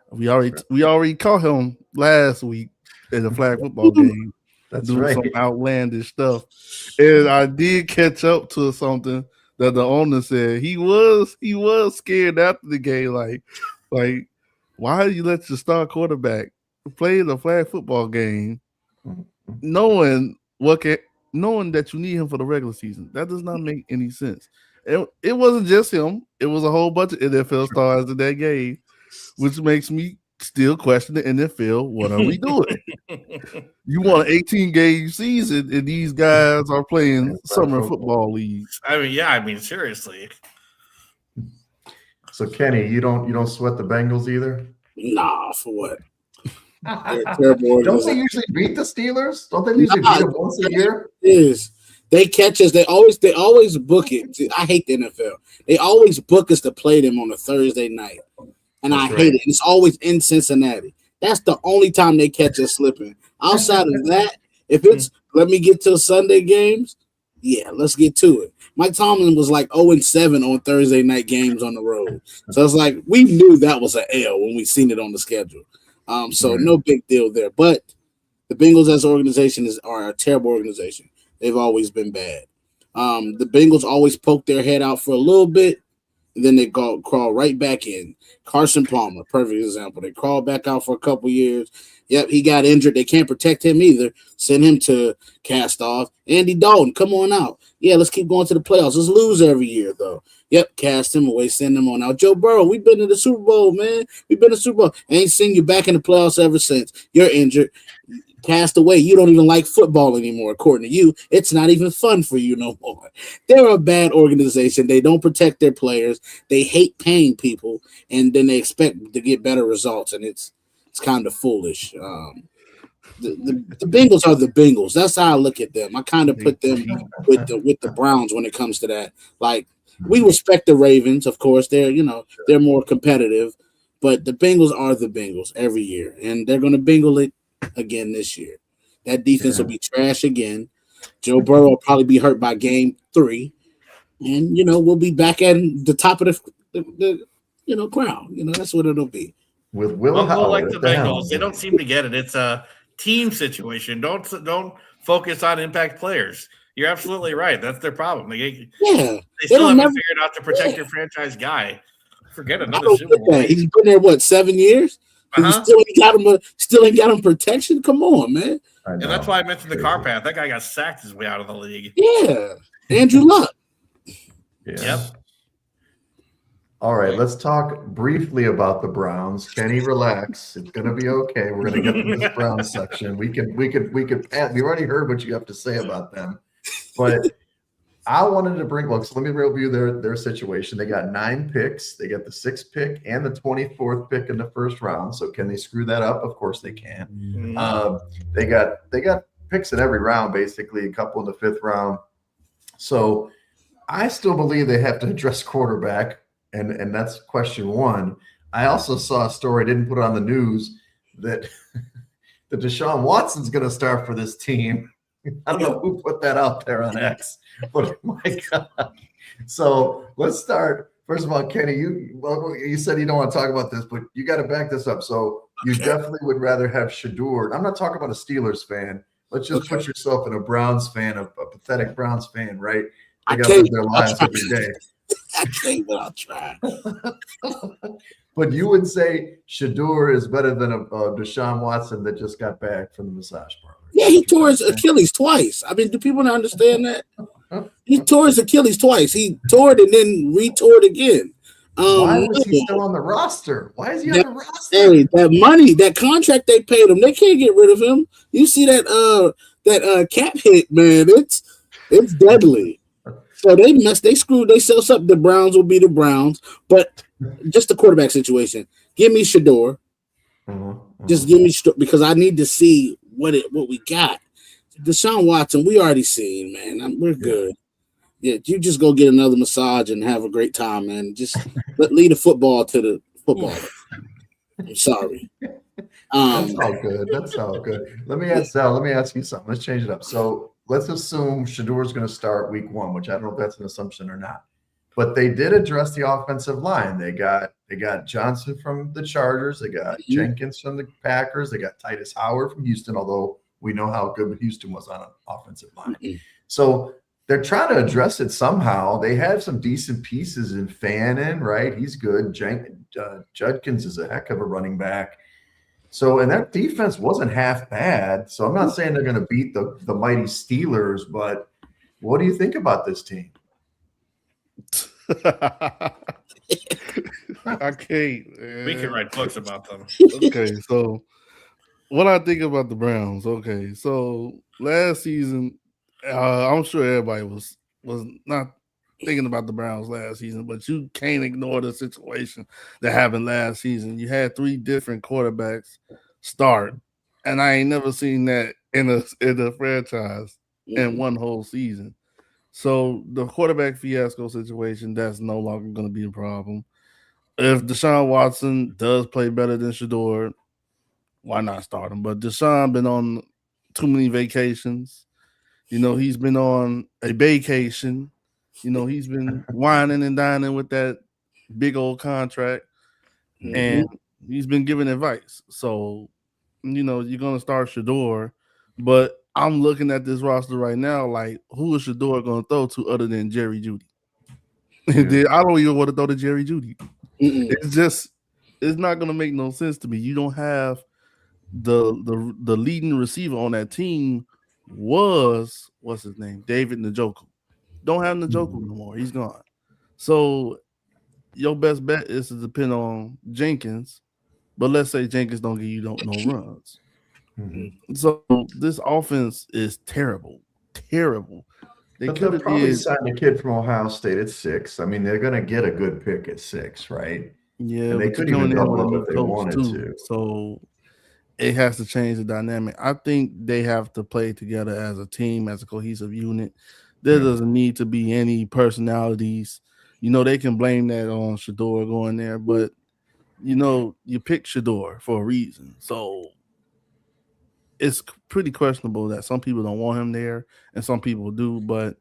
We already caught him last week in the flag football game. That's doing right. some outlandish stuff. And I did catch up to something that the owner said. He was scared after the game, like why do you let your star quarterback play the flag football game knowing that you need him for the regular season? That does not make any sense. It wasn't just him. It was a whole bunch of NFL stars in that game, which makes me still question the NFL. What are we doing? You want an 18-game season, and these guys are playing summer football leagues. I mean, seriously. So Kenny, you don't sweat the Bengals either? Nah, for what? Don't they usually beat the Steelers? Don't they usually beat them once a year? Is they catch us? They always book it. I hate the NFL. They always book us to play them on a Thursday night, and I hate it. It's always in Cincinnati. That's the only time they catch us slipping. Outside of that, if it's let me get to Sunday games, yeah, let's get to it. Mike Tomlin was like 0-7 on Thursday night games on the road, so it's like we knew that was an L when we seen it on the schedule. So no big deal there. But the Bengals as an organization are a terrible organization. They've always been bad. The Bengals always poke their head out for a little bit, and then they crawl right back in. Carson Palmer, perfect example. They crawl back out for a couple years. Yep, he got injured. They can't protect him either. Send him to cast off. Andy Dalton, come on out. Yeah, let's keep going to the playoffs. Let's lose every year, though. Yep, cast him away, send him on out. Joe Burrow, we've been to the Super Bowl, man. We've been to the Super Bowl. Ain't seen you back in the playoffs ever since. You're injured. Cast away. You don't even like football anymore, according to you. It's not even fun for you no more. They're a bad organization. They don't protect their players. They hate paying people, and then they expect to get better results, and it's kind of foolish. The Bengals are the Bengals. That's how I look at them. I kind of put them with the Browns when it comes to that. Like, we respect the Ravens, of course. They're more competitive, but the Bengals are the Bengals every year, and they're going to Bengal it again this year. That defense will be trash again. Joe Burrow will probably be hurt by game 3, and we'll be back at the top of the crowd. That's what it'll be. With Will Howard, like the Bengals, they don't seem to get it. It's a team situation. Don't focus on impact players. You're absolutely right. That's their problem. They still haven't figured out to protect their franchise guy. Forget another Super Bowl. He's been there 7 years. Still ain't got him protection. Come on, man. And that's why I mentioned the car path. That guy got sacked his way out of the league. Yeah, Andrew Luck. Yep. All right, let's talk briefly about the Browns. Kenny, relax. It's going to be okay. We're going to get to this Browns section. We could. We've already heard what you have to say about them, but I wanted to bring. Look, so let me review their situation. They got 9 picks. They got the 6th pick and the 24th pick in the first round. So can they screw that up? Of course they can. They got picks in every round, basically a couple in the 5th round. So I still believe they have to address quarterback. And that's question 1. I also saw a story, didn't put it on the news, that Deshaun Watson's going to start for this team. I don't know who put that out there on X, but my God. So let's start. First of all, Kenny, you said you don't want to talk about this, but you got to back this up. So you definitely would rather have Shedeur. I'm not talking about a Steelers fan. Let's just put yourself in a Browns fan, a pathetic Browns fan, right? They got to live their lives every day. I think that I'll try. But you would say Shedeur is better than a Deshaun Watson that just got back from the massage parlor. Yeah, he tore his Achilles twice. I mean, do people not understand that? He tore his Achilles twice. He tore it and then re-tore it again. Why was he still on the roster? Why is he on the roster? Hey, that money, that contract they paid him, they can't get rid of him. You see that cap hit, man? It's deadly. So they screwed themselves up. The Browns will be the Browns, but just the quarterback situation. Give me Shador. Just give me because I need to see what we got. Deshaun Watson, we already seen, man. We're good. Yeah, you just go get another massage and have a great time, man. Just lead the football to the football. I'm sorry. That's all good. That's all good. Let me ask Sal. Let me ask you something. Let's change it up. So let's assume Shador is going to start week 1, which I don't know if that's an assumption or not. But they did address the offensive line. They got Johnson from the Chargers. They got Jenkins from the Packers. They got Titus Howard from Houston, although we know how good Houston was on an offensive line. So they're trying to address it somehow. They have some decent pieces in Fannin, right? He's good. Judkins is a heck of a running back. So, and that defense wasn't half bad. So I'm not saying they're going to beat the mighty Steelers, but what do you think about this team? I can't. Man. We can write books about them. Okay, so what I think about the Browns. Okay, so last season, I'm sure everybody was not thinking about the Browns last season, but you can't ignore the situation that happened last season. You had 3 different quarterbacks start, and I ain't never seen that in a franchise in one whole season. So the quarterback fiasco situation, that's no longer going to be a problem. If Deshaun Watson does play better than Shador, why not start him? But Deshaun been on too many vacations. He's been on a vacation. He's been whining and dining with that big old contract, and he's been giving advice. So, you're going to start Shador, but I'm looking at this roster right now like, who is Shador going to throw to other than Jerry Jeudy? Yeah. I don't even want to throw to Jerry Jeudy. It's not going to make no sense to me. You don't have the leading receiver on that team was, what's his name? David Njoku. Don't have Njoku no more. He's gone. So your best bet is to depend on Jenkins, but let's say Jenkins don't give you no runs. So this offense is terrible. They could have probably signed a kid from Ohio State at 6. I mean, they're going to get a good pick at 6, right? Yeah, and they could even double up if they wanted to. So it has to change the dynamic. I think they have to play together as a team, as a cohesive unit. There doesn't need to be any personalities. They can blame that on Shador going there, but you pick Shador for a reason. So it's pretty questionable that some people don't want him there and some people do, but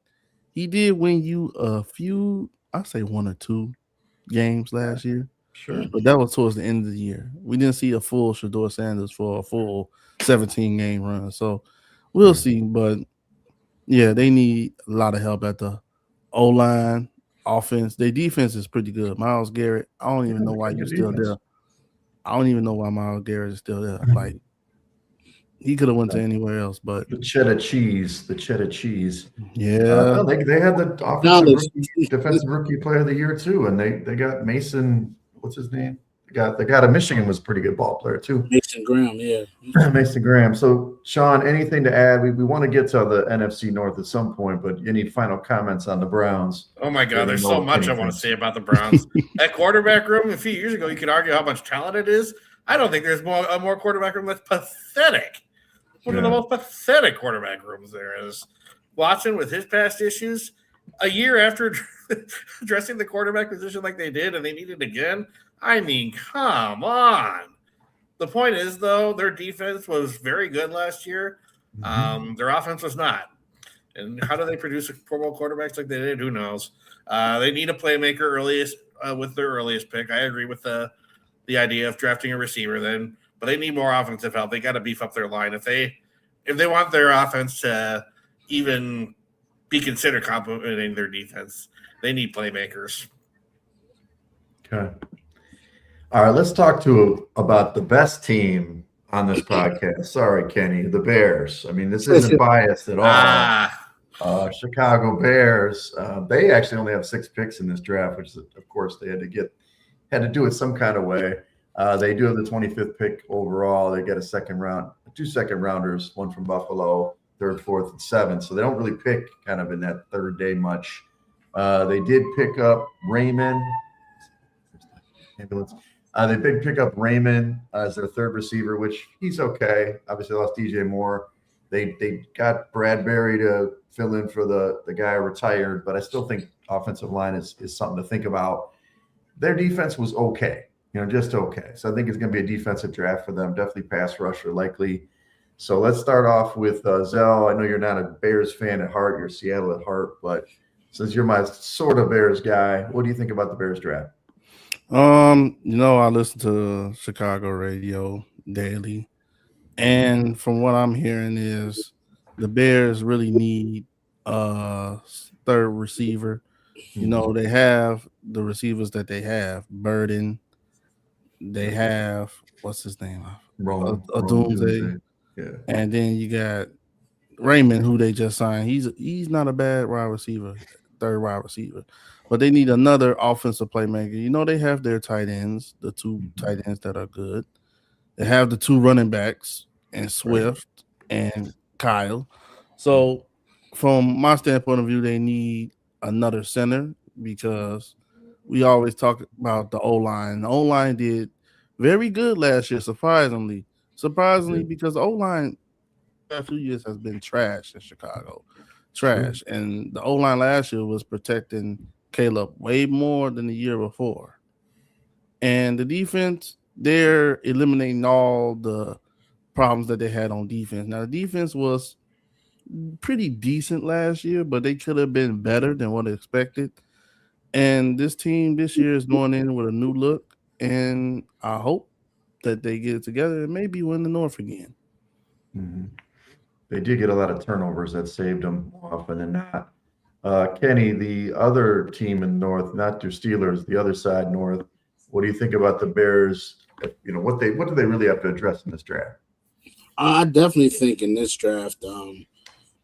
he did win you a few, I say 1 or 2 games last year. Sure. But that was towards the end of the year. We didn't see a full Shador Sanders for a full 17-game run. So we'll see. But, yeah, they need a lot of help at the O-line, offense. Their defense is pretty good. Myles Garrett, I don't even know why you're still there. I don't even know why Myles Garrett is still there. Like, he could have went to anywhere else, but the cheddar cheese. Yeah, they had the defensive rookie player of the year too, and they got Mason. What's his name? The guy at Michigan was a pretty good ball player too. Mason Graham, yeah. Mason Graham. So, Sean, anything to add? We want to get to the NFC North at some point, but any final comments on the Browns? Oh my God, there's so much I want to say about the Browns. That quarterback room, a few years ago, you could argue how much talent it is. I don't think there's a more quarterback room that's pathetic. One of the most pathetic quarterback rooms there is. Watson, with his past issues, a year after addressing the quarterback position like they did, and they need it again. I mean, come on. The point is, though, their defense was very good last year. Their offense was not. And how do they produce Pro Bowl quarterbacks like they did? Who knows? They need a playmaker with their earliest pick. I agree with the idea of drafting a receiver then, but they need more offensive help. They got to beef up their line. If they want their offense to even be considered complementing their defense, they need playmakers. Okay. All right, let's talk about the best team on this podcast. Sorry, Kenny, the Bears. I mean, this isn't biased at all. Chicago Bears. They actually only have 6 picks in this draft, which, of course, they had to do it some kind of way. They do have the 25th pick overall. They get 2 second rounders, one from Buffalo, 3rd, 4th, and 7th. So they don't really pick kind of in that third day much. They did pick up Raymond. Ambulance. They did pick up Raymond as their third receiver, which he's okay. Obviously, they lost DJ Moore. They got Bradbury to fill in for the guy retired, but I still think offensive line is something to think about. Their defense was okay, just okay. So I think it's going to be a defensive draft for them. Definitely pass rusher likely. So let's start off with Zell. I know you're not a Bears fan at heart. You're Seattle at heart, but since you're my sort of Bears guy, what do you think about the Bears draft? I listen to Chicago radio daily, and from what I'm hearing is the Bears really need a third receiver. They have the receivers that they have. Burden. They have what's his name? Doomsday. Yeah. And then you got Raymond, who they just signed. He's not a bad wide receiver, third wide receiver. But they need another offensive playmaker. They have their tight ends, the two tight ends that are good. They have the two running backs, and Swift and Kyle. So from my standpoint of view, they need another center because we always talk about the O-line. The O-line did very good last year, surprisingly, because the O-line a few years has been trash in Chicago. Trash. And the O-line last year was protecting Caleb way more than the year before. And the defense, they're eliminating all the problems that they had on defense. Now, the defense was pretty decent last year, but they could have been better than what expected. And this team this year is going in with a new look, and I hope that they get it together and maybe win the North again. Mm-hmm. They did get a lot of turnovers that saved them more often than not. Kenny, the other team in North, not your Steelers, the other side North, what do you think about the Bears? What do they really have to address in this draft? I definitely think in this draft,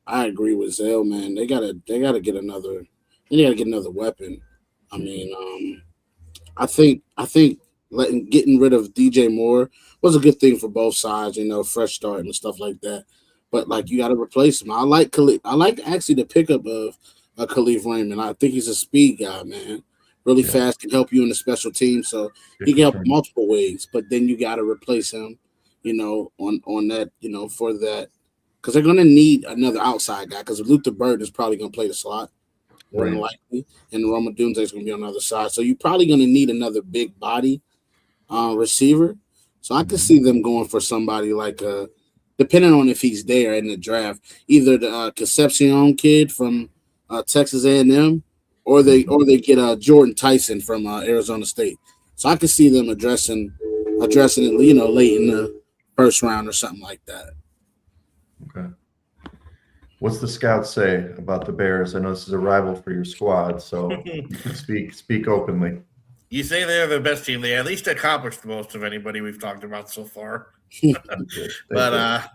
I agree with Zale, man. They gotta get another weapon. I mean, I think getting rid of DJ Moore was a good thing for both sides, fresh start and stuff like that. But you got to replace him. I like actually the pickup of Khalif Raymond. I think he's a speed guy, man. Really fast, can help you in the special team, so he can help multiple ways. But then you got to replace him, on that, for that, because they're gonna need another outside guy. Because Luther Bird is probably gonna play the slot, more than likely, and Roma Dunze is gonna be on the other side. So you're probably gonna need another big body receiver. So I could see them going for somebody like depending on if he's there in the draft, either the Concepcion kid from Texas A&M, or they get Jordan Tyson from Arizona State. So I could see them addressing it, late in the first round or something like that. Okay. What's the scouts say about the Bears? I know this is a rival for your squad, so you can speak openly. You say they're the best team. They at least accomplished the most of anybody we've talked about so far. But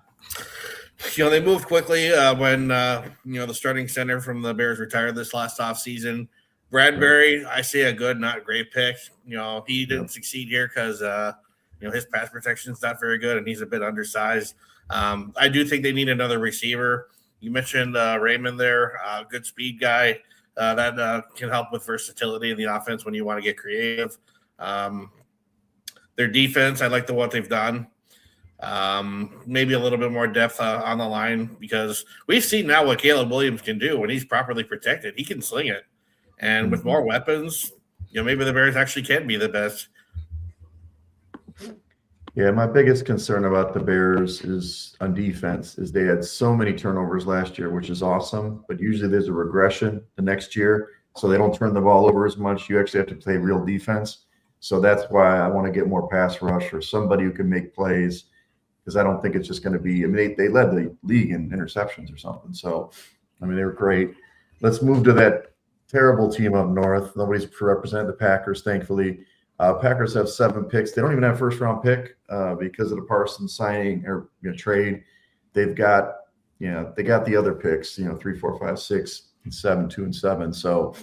they moved quickly when the starting center from the Bears retired this last offseason. Bradbury, I say a good, not great pick. He didn't succeed here because his pass protection is not very good and he's a bit undersized. I do think they need another receiver. You mentioned Raymond there, good speed guy that can help with versatility in the offense when you want to get creative. Their defense, I like what they've done. Maybe a little bit more depth on the line because we've seen now what Caleb Williams can do when he's properly protected. He can sling it. And with more weapons, maybe the Bears actually can be the best. Yeah, my biggest concern about the Bears is on defense is they had so many turnovers last year, which is awesome. But usually there's a regression the next year, so they don't turn the ball over as much. You actually have to play real defense. So that's why I want to get more pass rush or somebody who can make plays because I don't think it's just going to be – they led the league in interceptions or something. So, they were great. Let's move to that terrible team up north. Nobody's represented the Packers, thankfully. Packers have 7 picks. They don't even have a first-round pick because of the Parsons signing or trade. They've got, they got the other picks, 3, 4, 5, 6, and 7, 2, and 7. So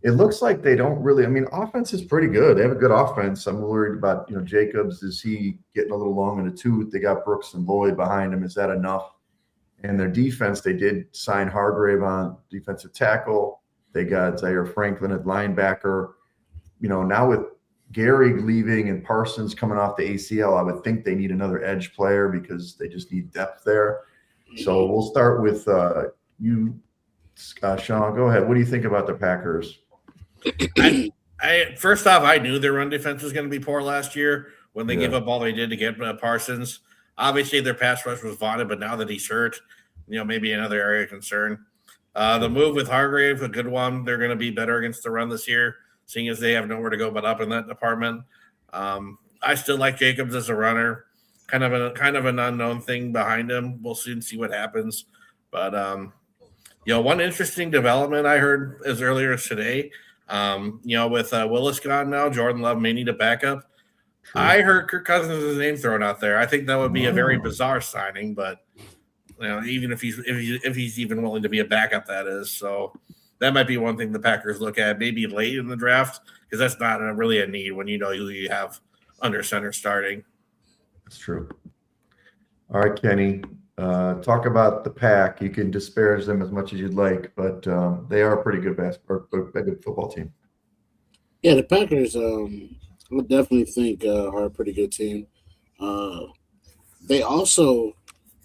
it looks like they don't really. Offense is pretty good. They have a good offense. I'm worried about, Jacobs. Is he getting a little long in the tooth? They got Brooks and Lloyd behind him. Is that enough? And their defense, they did sign Hargrave on defensive tackle. They got Zaire Franklin at linebacker. Now with Gary leaving and Parsons coming off the ACL, I would think they need another edge player because they just need depth there. So we'll start with you, Sean. Go ahead. What do you think about the Packers? First off, I knew their run defense was going to be poor last year when they gave up all they did to get Parsons. Obviously, their pass rush was vaunted, but now that he's hurt, maybe another area of concern. The move with Hargrave, a good one. They're going to be better against the run this year, seeing as they have nowhere to go but up in that department. I still like Jacobs as a runner. Kind of an unknown thing behind him. We'll soon see what happens. But one interesting development I heard as earlier as today. With Willis gone now, Jordan Love may need a backup. True. I heard Kirk Cousins' name thrown out there. I think that would be a very bizarre signing, but even if he's even willing to be a backup, that is. So that might be one thing the Packers look at maybe late in the draft, because that's not really a need when you know who you have under center starting. That's true. All right, Kenny, talk about the Pack. You can disparage them as much as you'd like, but they are a pretty good good football team. Yeah, the Packers, I would definitely think are a pretty good team. They also,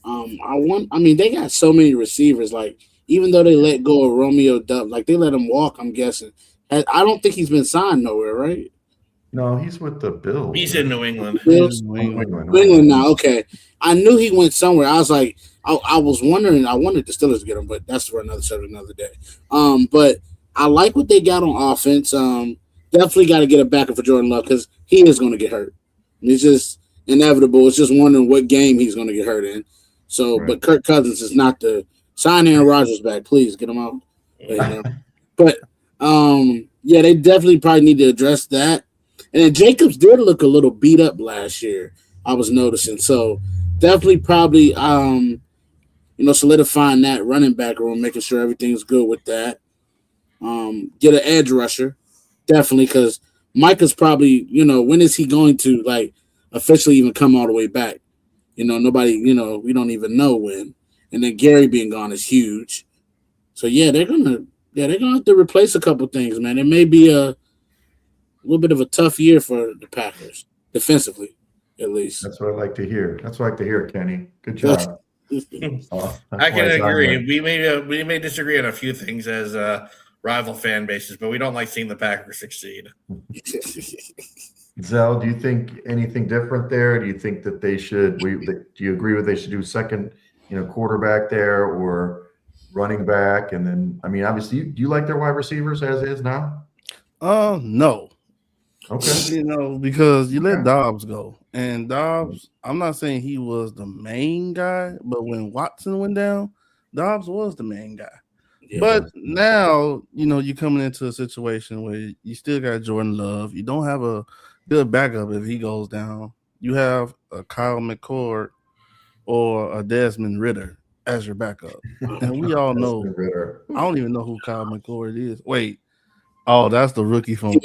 they got so many receivers. Like, even though they let go of Romeo Dub, like they let him walk, I'm guessing. I don't think he's been signed nowhere, right? No, he's with the Bills. He's in New England. New England now. Okay, I knew he went somewhere. I was like, I was wondering. I wanted the Steelers to get him, but that's for another subject, another day. But I like what they got on offense. Definitely got to get a backup for Jordan Love because he is going to get hurt. It's just inevitable. It's just wondering what game he's going to get hurt in. So, right. But Kirk Cousins is not the sign Aaron Rodgers back. Please get him out. But they definitely probably need to address that. And then Jacobs did look a little beat up last year, I was noticing. So definitely probably solidifying that running back room, making sure everything's good with that. Get an edge rusher, definitely, because Micah's probably, when is he going to officially even come all the way back? Nobody, we don't even know when. And then Gary being gone is huge. So they're gonna have to replace a couple things, man. It may be a little bit of a tough year for the Packers, defensively, at least. That's what I like to hear. Kenny. Good job. I can agree. We may disagree on a few things as rival fan bases, but we don't like seeing the Packers succeed. Zell, do you think anything different there? Do you think that they should? Do you agree with they should do second, quarterback there or running back? And then, obviously, do you like their wide receivers as is now? No. Okay. Because you let Dobbs go. And Dobbs, I'm not saying he was the main guy, but when Watson went down, Dobbs was the main guy. Yeah. But now, you're coming into a situation where you still got Jordan Love. You don't have a good backup if he goes down. You have a Kyle McCord or a Desmond Ridder as your backup. And we all know, I don't even know who Kyle McCord is. Wait. Oh, that's the rookie from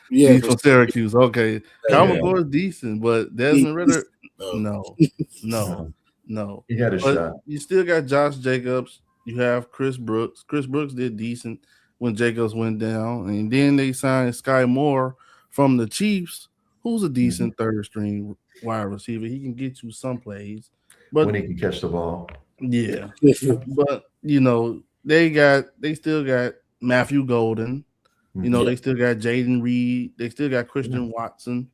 he's from Syracuse. Okay, Kyle McCord is decent, but Desmond Ridder, no. He had a shot. You still got Josh Jacobs. You have Chris Brooks. Chris Brooks did decent when Jacobs went down, and then they signed Sky Moore from the Chiefs, who's a decent third string wide receiver. He can get you some plays, but when he can catch the ball, yeah. But they still got Matthew Golden. They still got Jaden Reed. They still got Christian Watson.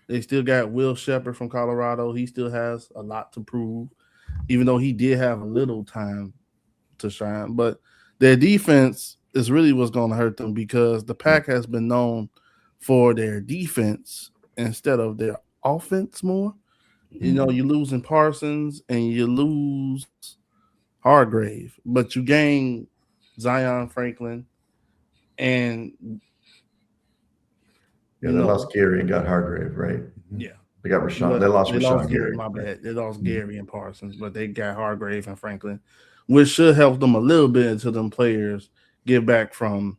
They still got Will Shepherd from Colorado. He still has a lot to prove, even though he did have a little time to shine. But their defense is really what's going to hurt them because the Pack has been known for their defense instead of their offense more. You're losing Parsons and you lose Hargrave, but you gain Zion Franklin. And they lost Gary and got Hargrave, right? Yeah, they got Rashawn. They lost Gary. My bad. They lost Gary and Parsons, but they got Hargrave and Franklin, which should help them a little bit until them players get back from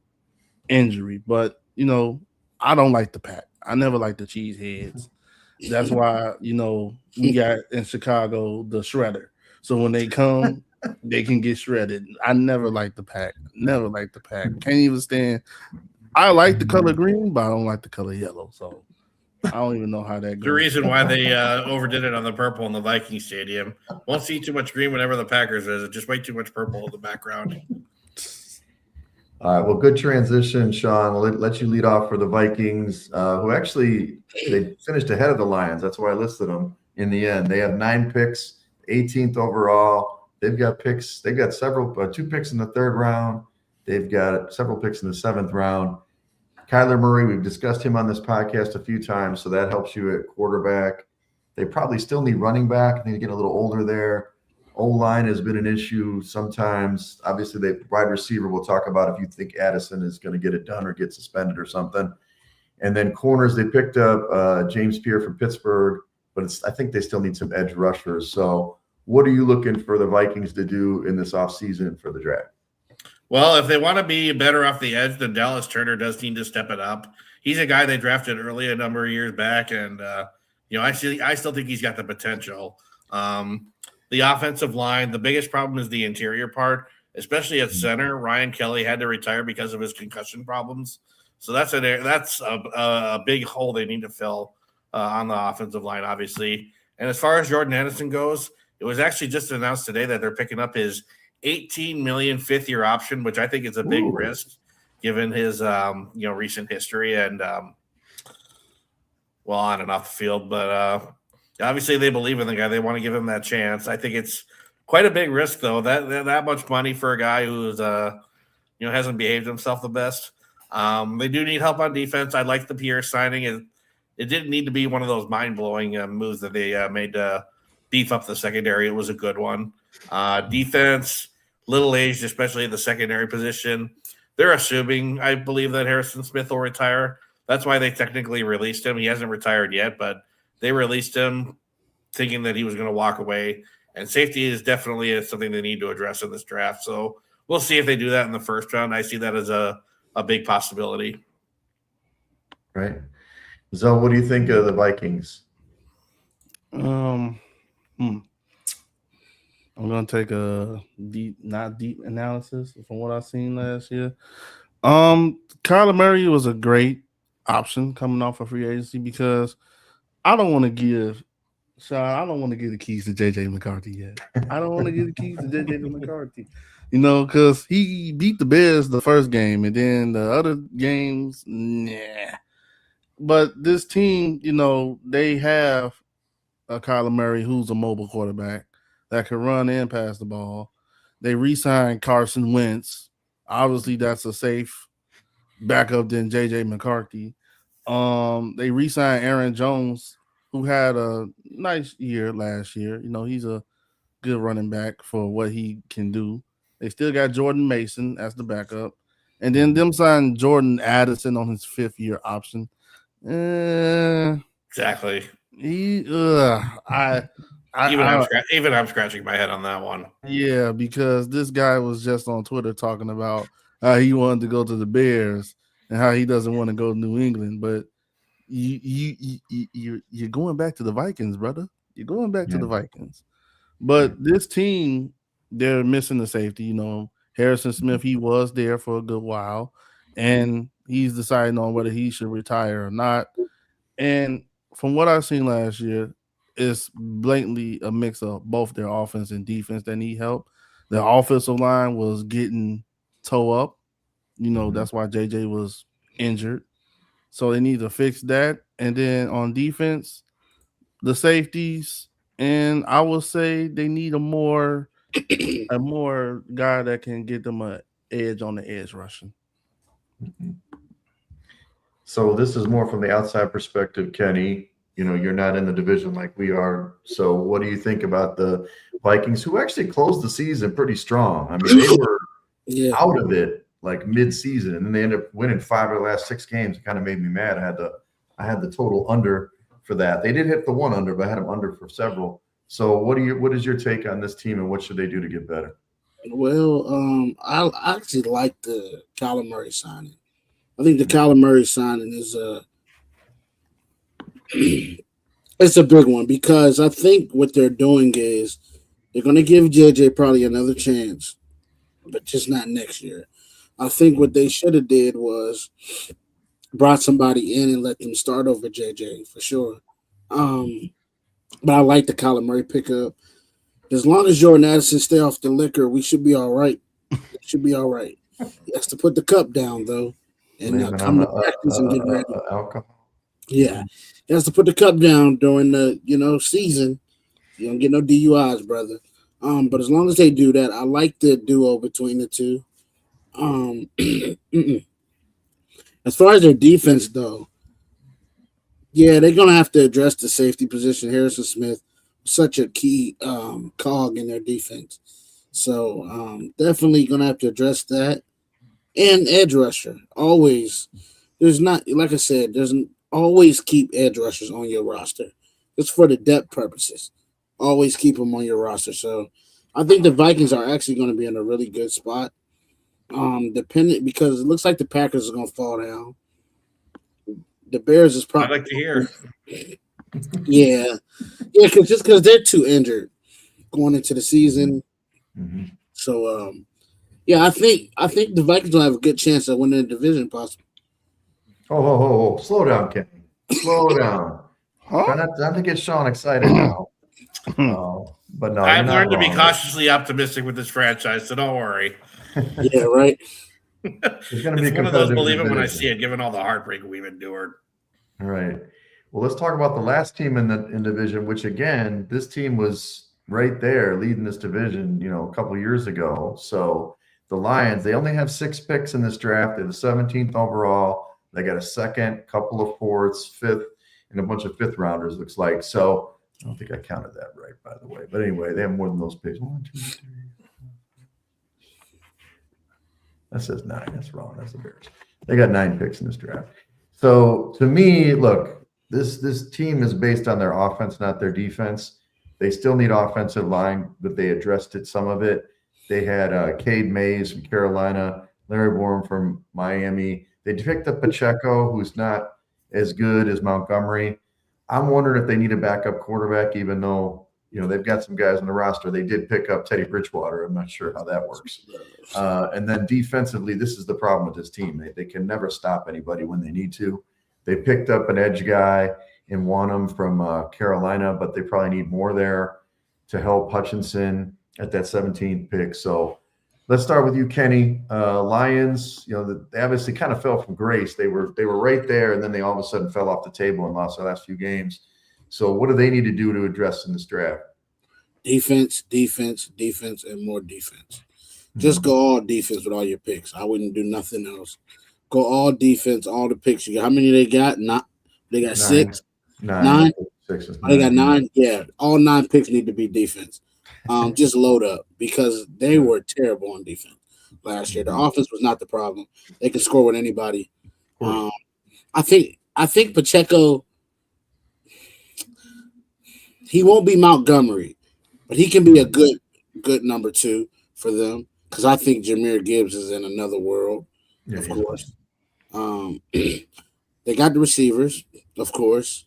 injury. But I don't like the Pack. I never liked the cheeseheads. That's why we got in Chicago the Shredder. So when they come, they can get shredded. I never liked the pack. Never liked the pack. Can't even stand. I like the color green, but I don't like the color yellow. So I don't even know how that goes. The reason why they overdid it on the purple in the Viking Stadium. Won't see too much green whenever the Packers is. It's just way too much purple in the background. All right, well, good transition, Sean. We'll let you lead off for the Vikings, who actually they finished ahead of the Lions. That's why I listed them in the end. They have 9 picks, 18th overall. They've got picks. They've got several 2 picks in the 3rd round. They've got several picks in the 7th round. Kyler Murray, we've discussed him on this podcast a few times, so that helps you at quarterback. They probably still need running back. They need to get a little older there. O-line has been an issue sometimes. Obviously, the wide receiver we'll talk about if you think Addison is going to get it done or get suspended or something. And then corners, they picked up James Pierre from Pittsburgh, but I think they still need some edge rushers. So what are you looking for the Vikings to do in this offseason for the draft? Well, if they want to be better off the edge, then Dallas Turner does need to step it up. He's a guy they drafted early a number of years back, and I still think he's got the potential. The offensive line, the biggest problem is the interior part, especially at center. Ryan Kelly had to retire because of his concussion problems, so that's a big hole they need to fill on the offensive line, obviously. And as far as Jordan Addison goes, it was actually just announced today that they're picking up his $18 million 5th-year option, which I think is a big risk given his recent history and on and off the field. But obviously they believe in the guy. They want to give him that chance. I think it's quite a big risk though. That much money for a guy who's hasn't behaved himself the best. They do need help on defense. I like the Pierre signing. It didn't need to be one of those mind-blowing moves that they made to beef up the secondary. It was a good one. Defense, little aged, especially in the secondary position. They're assuming, I believe, that Harrison Smith will retire. That's why they technically released him. He hasn't retired yet, but they released him thinking that he was going to walk away. And safety is definitely something they need to address in this draft. So we'll see if they do that in the 1st round. I see that as a big possibility. Right. So what do you think of the Vikings? I'm gonna take a not deep analysis from what I've seen last year. Kyler Murray was a great option coming off of free agency because I don't want to give the keys to JJ McCarthy yet. I don't want to give the keys to JJ McCarthy, because he beat the Bears the first game and then the other games, nah. But this team, they have a Kyler Murray who's a mobile quarterback that can run and pass the ball. They re-signed Carson Wentz. Obviously, that's a safe backup than J.J. McCarthy. They re-signed Aaron Jones, who had a nice year last year. He's a good running back for what he can do. They still got Jordan Mason as the backup. And then them signed Jordan Addison on his 5th-year option. Exactly. I'm scratching my head on that one. Yeah, because this guy was just on Twitter talking about how he wanted to go to the Bears and how he doesn't want to go to New England. But you're going back to the Vikings, brother. You're going back to the Vikings. But this team, they're missing the safety. Harrison Smith, he was there for a good while, and he's deciding on whether he should retire or not. And from what I've seen last year, it's blatantly a mix of both their offense and defense that need help. The offensive line was getting toe up. That's why JJ was injured. So they need to fix that. And then on defense, the safeties, and I will say they need a more guy that can get them an edge on the edge rushing. So this is more from the outside perspective, Kenny. You're not in the division like we are. So what do you think about the Vikings, who actually closed the season pretty strong? I mean, they were out of it like mid-season, and then they ended up winning 5 of the last 6 games. It kind of made me mad. I had the total under for that. They did hit the one under, but I had them under for several. So what is your take on this team, and what should they do to get better? Well, I actually like the Kyler Murray signing. I think the Kyler Murray signing is it's a big one because I think what they're doing is They're going to give JJ probably another chance, but just not next year. I think what they should have did was brought somebody in and let them start over JJ for sure. Um, but I like the Kyler Murray pickup. As long as Jordan Addison stay off the liquor, we should be all right. It should be all right. He has to put the cup down though, and Blaming on come the to practice and get ready. alcohol. Yeah, he has to put the cup down during the season. You don't get no DUIs, brother. But as long as they do that, I like the duo between the two. Um, as far as their defense, though, yeah, they're gonna have to address the safety position. Harrison Smith, such a key cog in their defense, so definitely gonna have to address that. And edge rusher, always. There's not, like I said, there's always keep edge rushers on your roster. It's for the depth purposes. Always keep them on your roster. So I think the Vikings are actually going to be in a really good spot. Dependent because it looks like the Packers are going to fall down. The Bears is I'd probably like to hear. yeah, because they're too injured going into the season. Mm-hmm. So yeah, I think the Vikings will have a good chance of winning the division, possibly. Oh, slow down, Kenny. Slow down. Try not to get Sean excited now. But no, I've you're not learned to be wrong. cautiously optimistic with this franchise, so don't worry. Yeah, right. There's going to be It's a one of those competitive believe it when I division. see it, given all the heartbreak we've endured. All right. Well, let's talk about the last team in division, which again, this team was right there leading this division, a couple years ago. So the Lions, they only have 6 picks in this draft. They're the 17th overall. They got a second, couple of fourths, fifth, and a bunch of fifth rounders, looks like. So I don't think I counted that right, by the way. But anyway, they have more than those picks. 1, 2, 3. That says 9. That's wrong. That's the Bears. They got 9 picks in this draft. So to me, look, this team is based on their offense, not their defense. They still need offensive line, but they addressed some of it. They had Cade Mays from Carolina, Larry Borom from Miami. They picked up Pacheco, who's not as good as Montgomery. I'm wondering if they need a backup quarterback, even though they've got some guys on the roster. They did pick up Teddy Bridgewater. I'm not sure how that works. And then defensively, this is the problem with this team. They can never stop anybody when they need to. They picked up an edge guy in Wanham from Carolina, but they probably need more there to help Hutchinson at that 17th pick. So let's start with you, Kenny. Lions, they obviously kind of fell from grace. They were right there, and then they all of a sudden fell off the table and lost the last few games. So what do they need to do to address in this draft? Defense, and more defense. Just go all defense with all your picks. I wouldn't do nothing else. Go all defense, all the picks you got. How many they got? They got 6. 9. 6 is 9. They got 9. Yeah, all 9 picks need to be defense. Just load up because they were terrible on defense last year. The offense was not the problem. They can score with anybody. I think Pacheco. He won't be Montgomery, but he can be a good number 2 for them because I think Jahmyr Gibbs is in another world. Yeah, of course. They got the receivers, of course.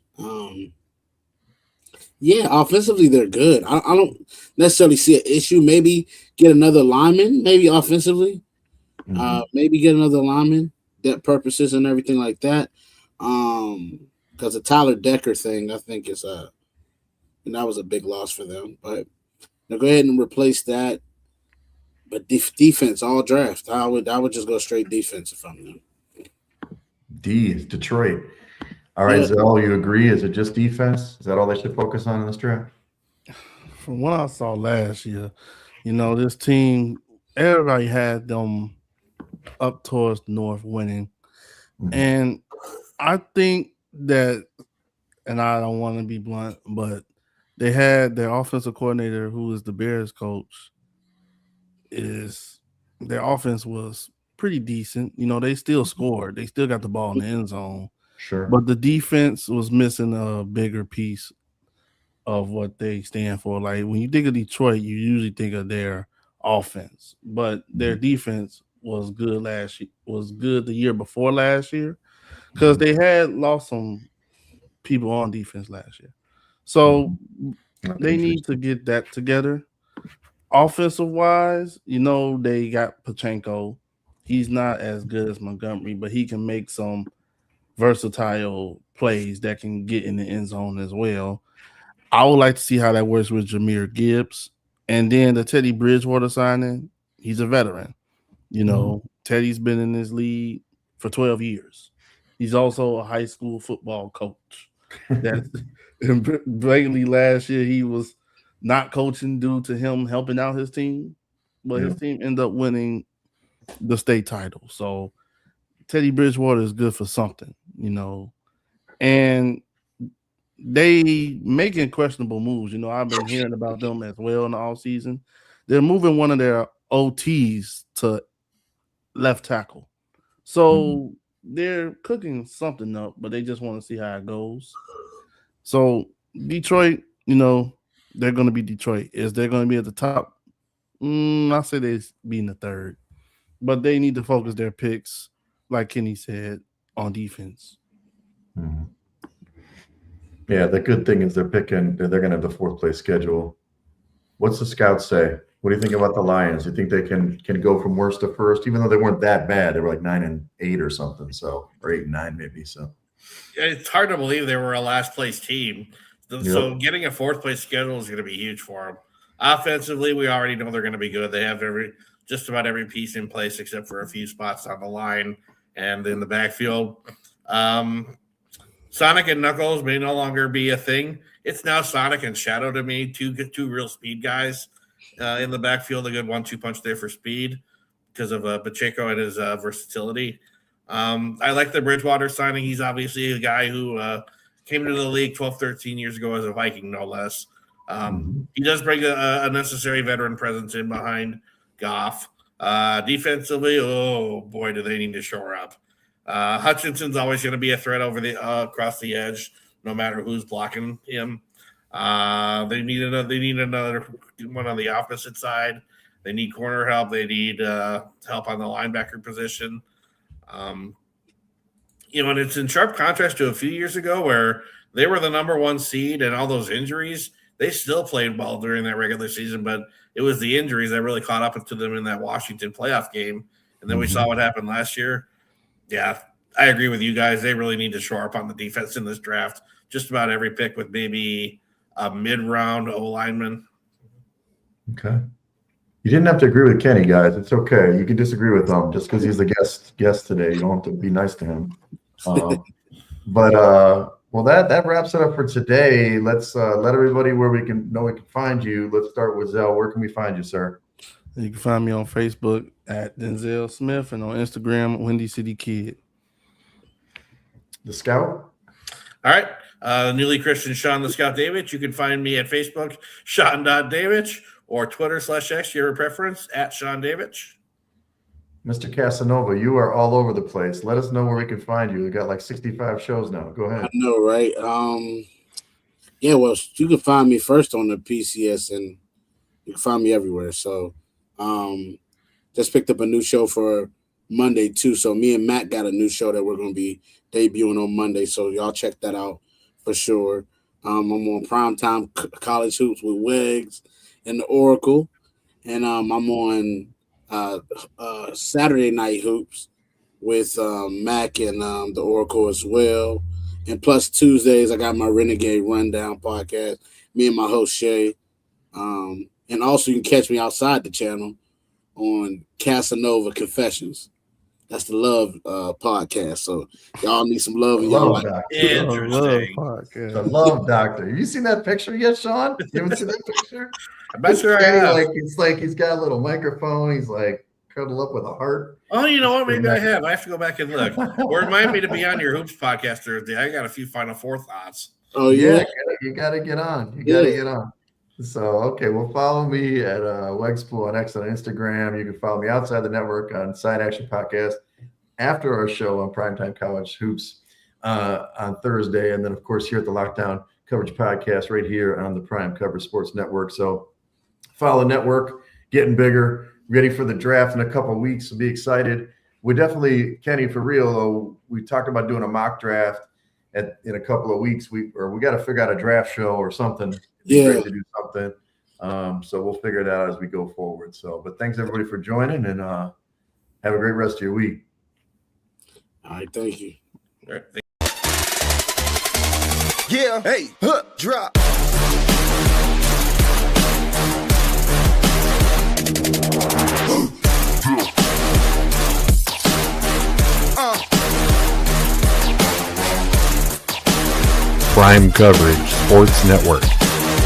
Yeah, offensively they're good. I don't necessarily see an issue. Maybe get another lineman, maybe offensively. Maybe get another lineman, depth purposes and everything like that. Because the Tyler Decker thing, I think is and that was a big loss for them. But now go ahead and replace that. But defense, all draft. I would just go straight defense if I'm them. D is Detroit. All right, Zell, you agree? Is it just defense? Is that all they should focus on in this draft? From what I saw last year, this team, everybody had them up towards the north winning. And I think that, and I don't want to be blunt, but they had their offensive coordinator, who is the Bears coach, their offense was pretty decent. They still scored. They still got the ball in the end zone. Sure. But the defense was missing a bigger piece of what they stand for. Like when you think of Detroit, you usually think of their offense, but their defense was good the year before last year because they had lost some people on defense last year. So they need to get that together. offensive wise, they got Pachenko. He's not as good as Montgomery, but he can make some versatile plays that can get in the end zone as well. I would like to see how that works with Jahmyr Gibbs. And then the Teddy Bridgewater signing, he's a veteran. Teddy's been in this league for 12 years. He's also a high school football coach. That blatantly last year he was not coaching due to him helping out his team, but his team ended up winning the state title. So Teddy Bridgewater is good for something, and they making questionable moves. I've been hearing about them as well in the offseason. They're moving one of their OTs to left tackle. So they're cooking something up, but they just want to see how it goes. So Detroit, they're going to be Detroit. Is they're going to be at the top? I'll say they're being the third. But they need to focus their picks, like Kenny said, on defense. Mm-hmm. Yeah, the good thing is they're going to have the fourth place schedule. What's the scouts say? What do you think about the Lions? You think they can go from worst to first, even though they weren't that bad? They were like 9-8 or something, or 8-9 maybe. So it's hard to believe they were a last place team. So getting a fourth place schedule is going to be huge for them. Offensively, we already know they're going to be good. They have just about every piece in place except for a few spots on the line and in the backfield. Sonic and Knuckles may no longer be a thing. It's now Sonic and Shadow to me, two real speed guys in the backfield. A good 1-2 punch there for speed because of Pacheco and his versatility. I like the Bridgewater signing. He's obviously a guy who came into the league 12, 13 years ago as a Viking, no less. He does bring a necessary veteran presence in behind Goff. Defensively, oh boy, do they need to shore up. Hutchinson's always going to be a threat over the across the edge, no matter who's blocking him. They need another one on the opposite side. They need corner help. They need help on the linebacker position. And it's in sharp contrast to a few years ago where they were the number one seed and all those injuries. They still played well during that regular season, but it was the injuries that really caught up to them in that Washington playoff game. And then we saw what happened last year. Yeah, I agree with you guys. They really need to shore up on the defense in this draft. Just about every pick with maybe a mid-round O-lineman. Okay. You didn't have to agree with Kenny, guys. It's okay. You can disagree with him just because he's the guest today. You don't have to be nice to him. Well, that wraps it up for today. Let's let everybody where we can find you. Let's start with Zell. Where can we find you, sir? You can find me on Facebook at Denzel Smith and on Instagram, Windy City Kid. The Scout? All right. Newly Christian Sean the Scout David. You can find me at Facebook, Sean.Davidge, or Twitter/X, your preference, at Sean Davidge. Mr. Casanova, you are all over the place. Let us know where we can find you. We've got like 65 shows now. Go ahead. I know, right? Yeah, well, you can find me first on the PCS, and you can find me everywhere. So just picked up a new show for Monday too. So me and Matt got a new show that we're going to be debuting on Monday. So y'all check that out for sure. I'm on Primetime College Hoops with Wegs and the Oracle. And I'm on Saturday Night Hoops with Mac and the Oracle as well. And plus Tuesdays, I got my Renegade Rundown podcast, me and my host Shay. And also you can catch me outside the channel on Casanova Confessions. That's the Love podcast. So y'all need some love in y'all life. The Love Doctor. Have you seen that picture yet, Sean? You haven't seen that picture? I'm sure I have. It's like he's got a little microphone. He's like cuddled up with a heart. Oh, you know what? Maybe I have. I have to go back and look. Or remind me to be on your Hoops podcast Thursday. I got a few Final Four thoughts. Oh, yeah. You got to get on. You got to get on. So, okay, well, follow me at Wegspool on X on Instagram. You can follow me outside the network on Side Action Podcast after our show on Primetime College Hoops on Thursday. And then, of course, here at the Lockdown Coverage Podcast right here on the Prime Coverage Sports Network. So follow the network, getting bigger, ready for the draft in a couple of weeks. So be excited. We definitely, Kenny, for real, though, we talked about doing a mock draft in a couple of weeks. We got to figure out a draft show or something. Yeah, to do something. So we'll figure it out as we go forward. But thanks everybody for joining, and have a great rest of your week. All right, thank you. All right. Yeah, hey, drop. Prime Coverage Sports Network.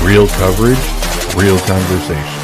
Real coverage, real conversation.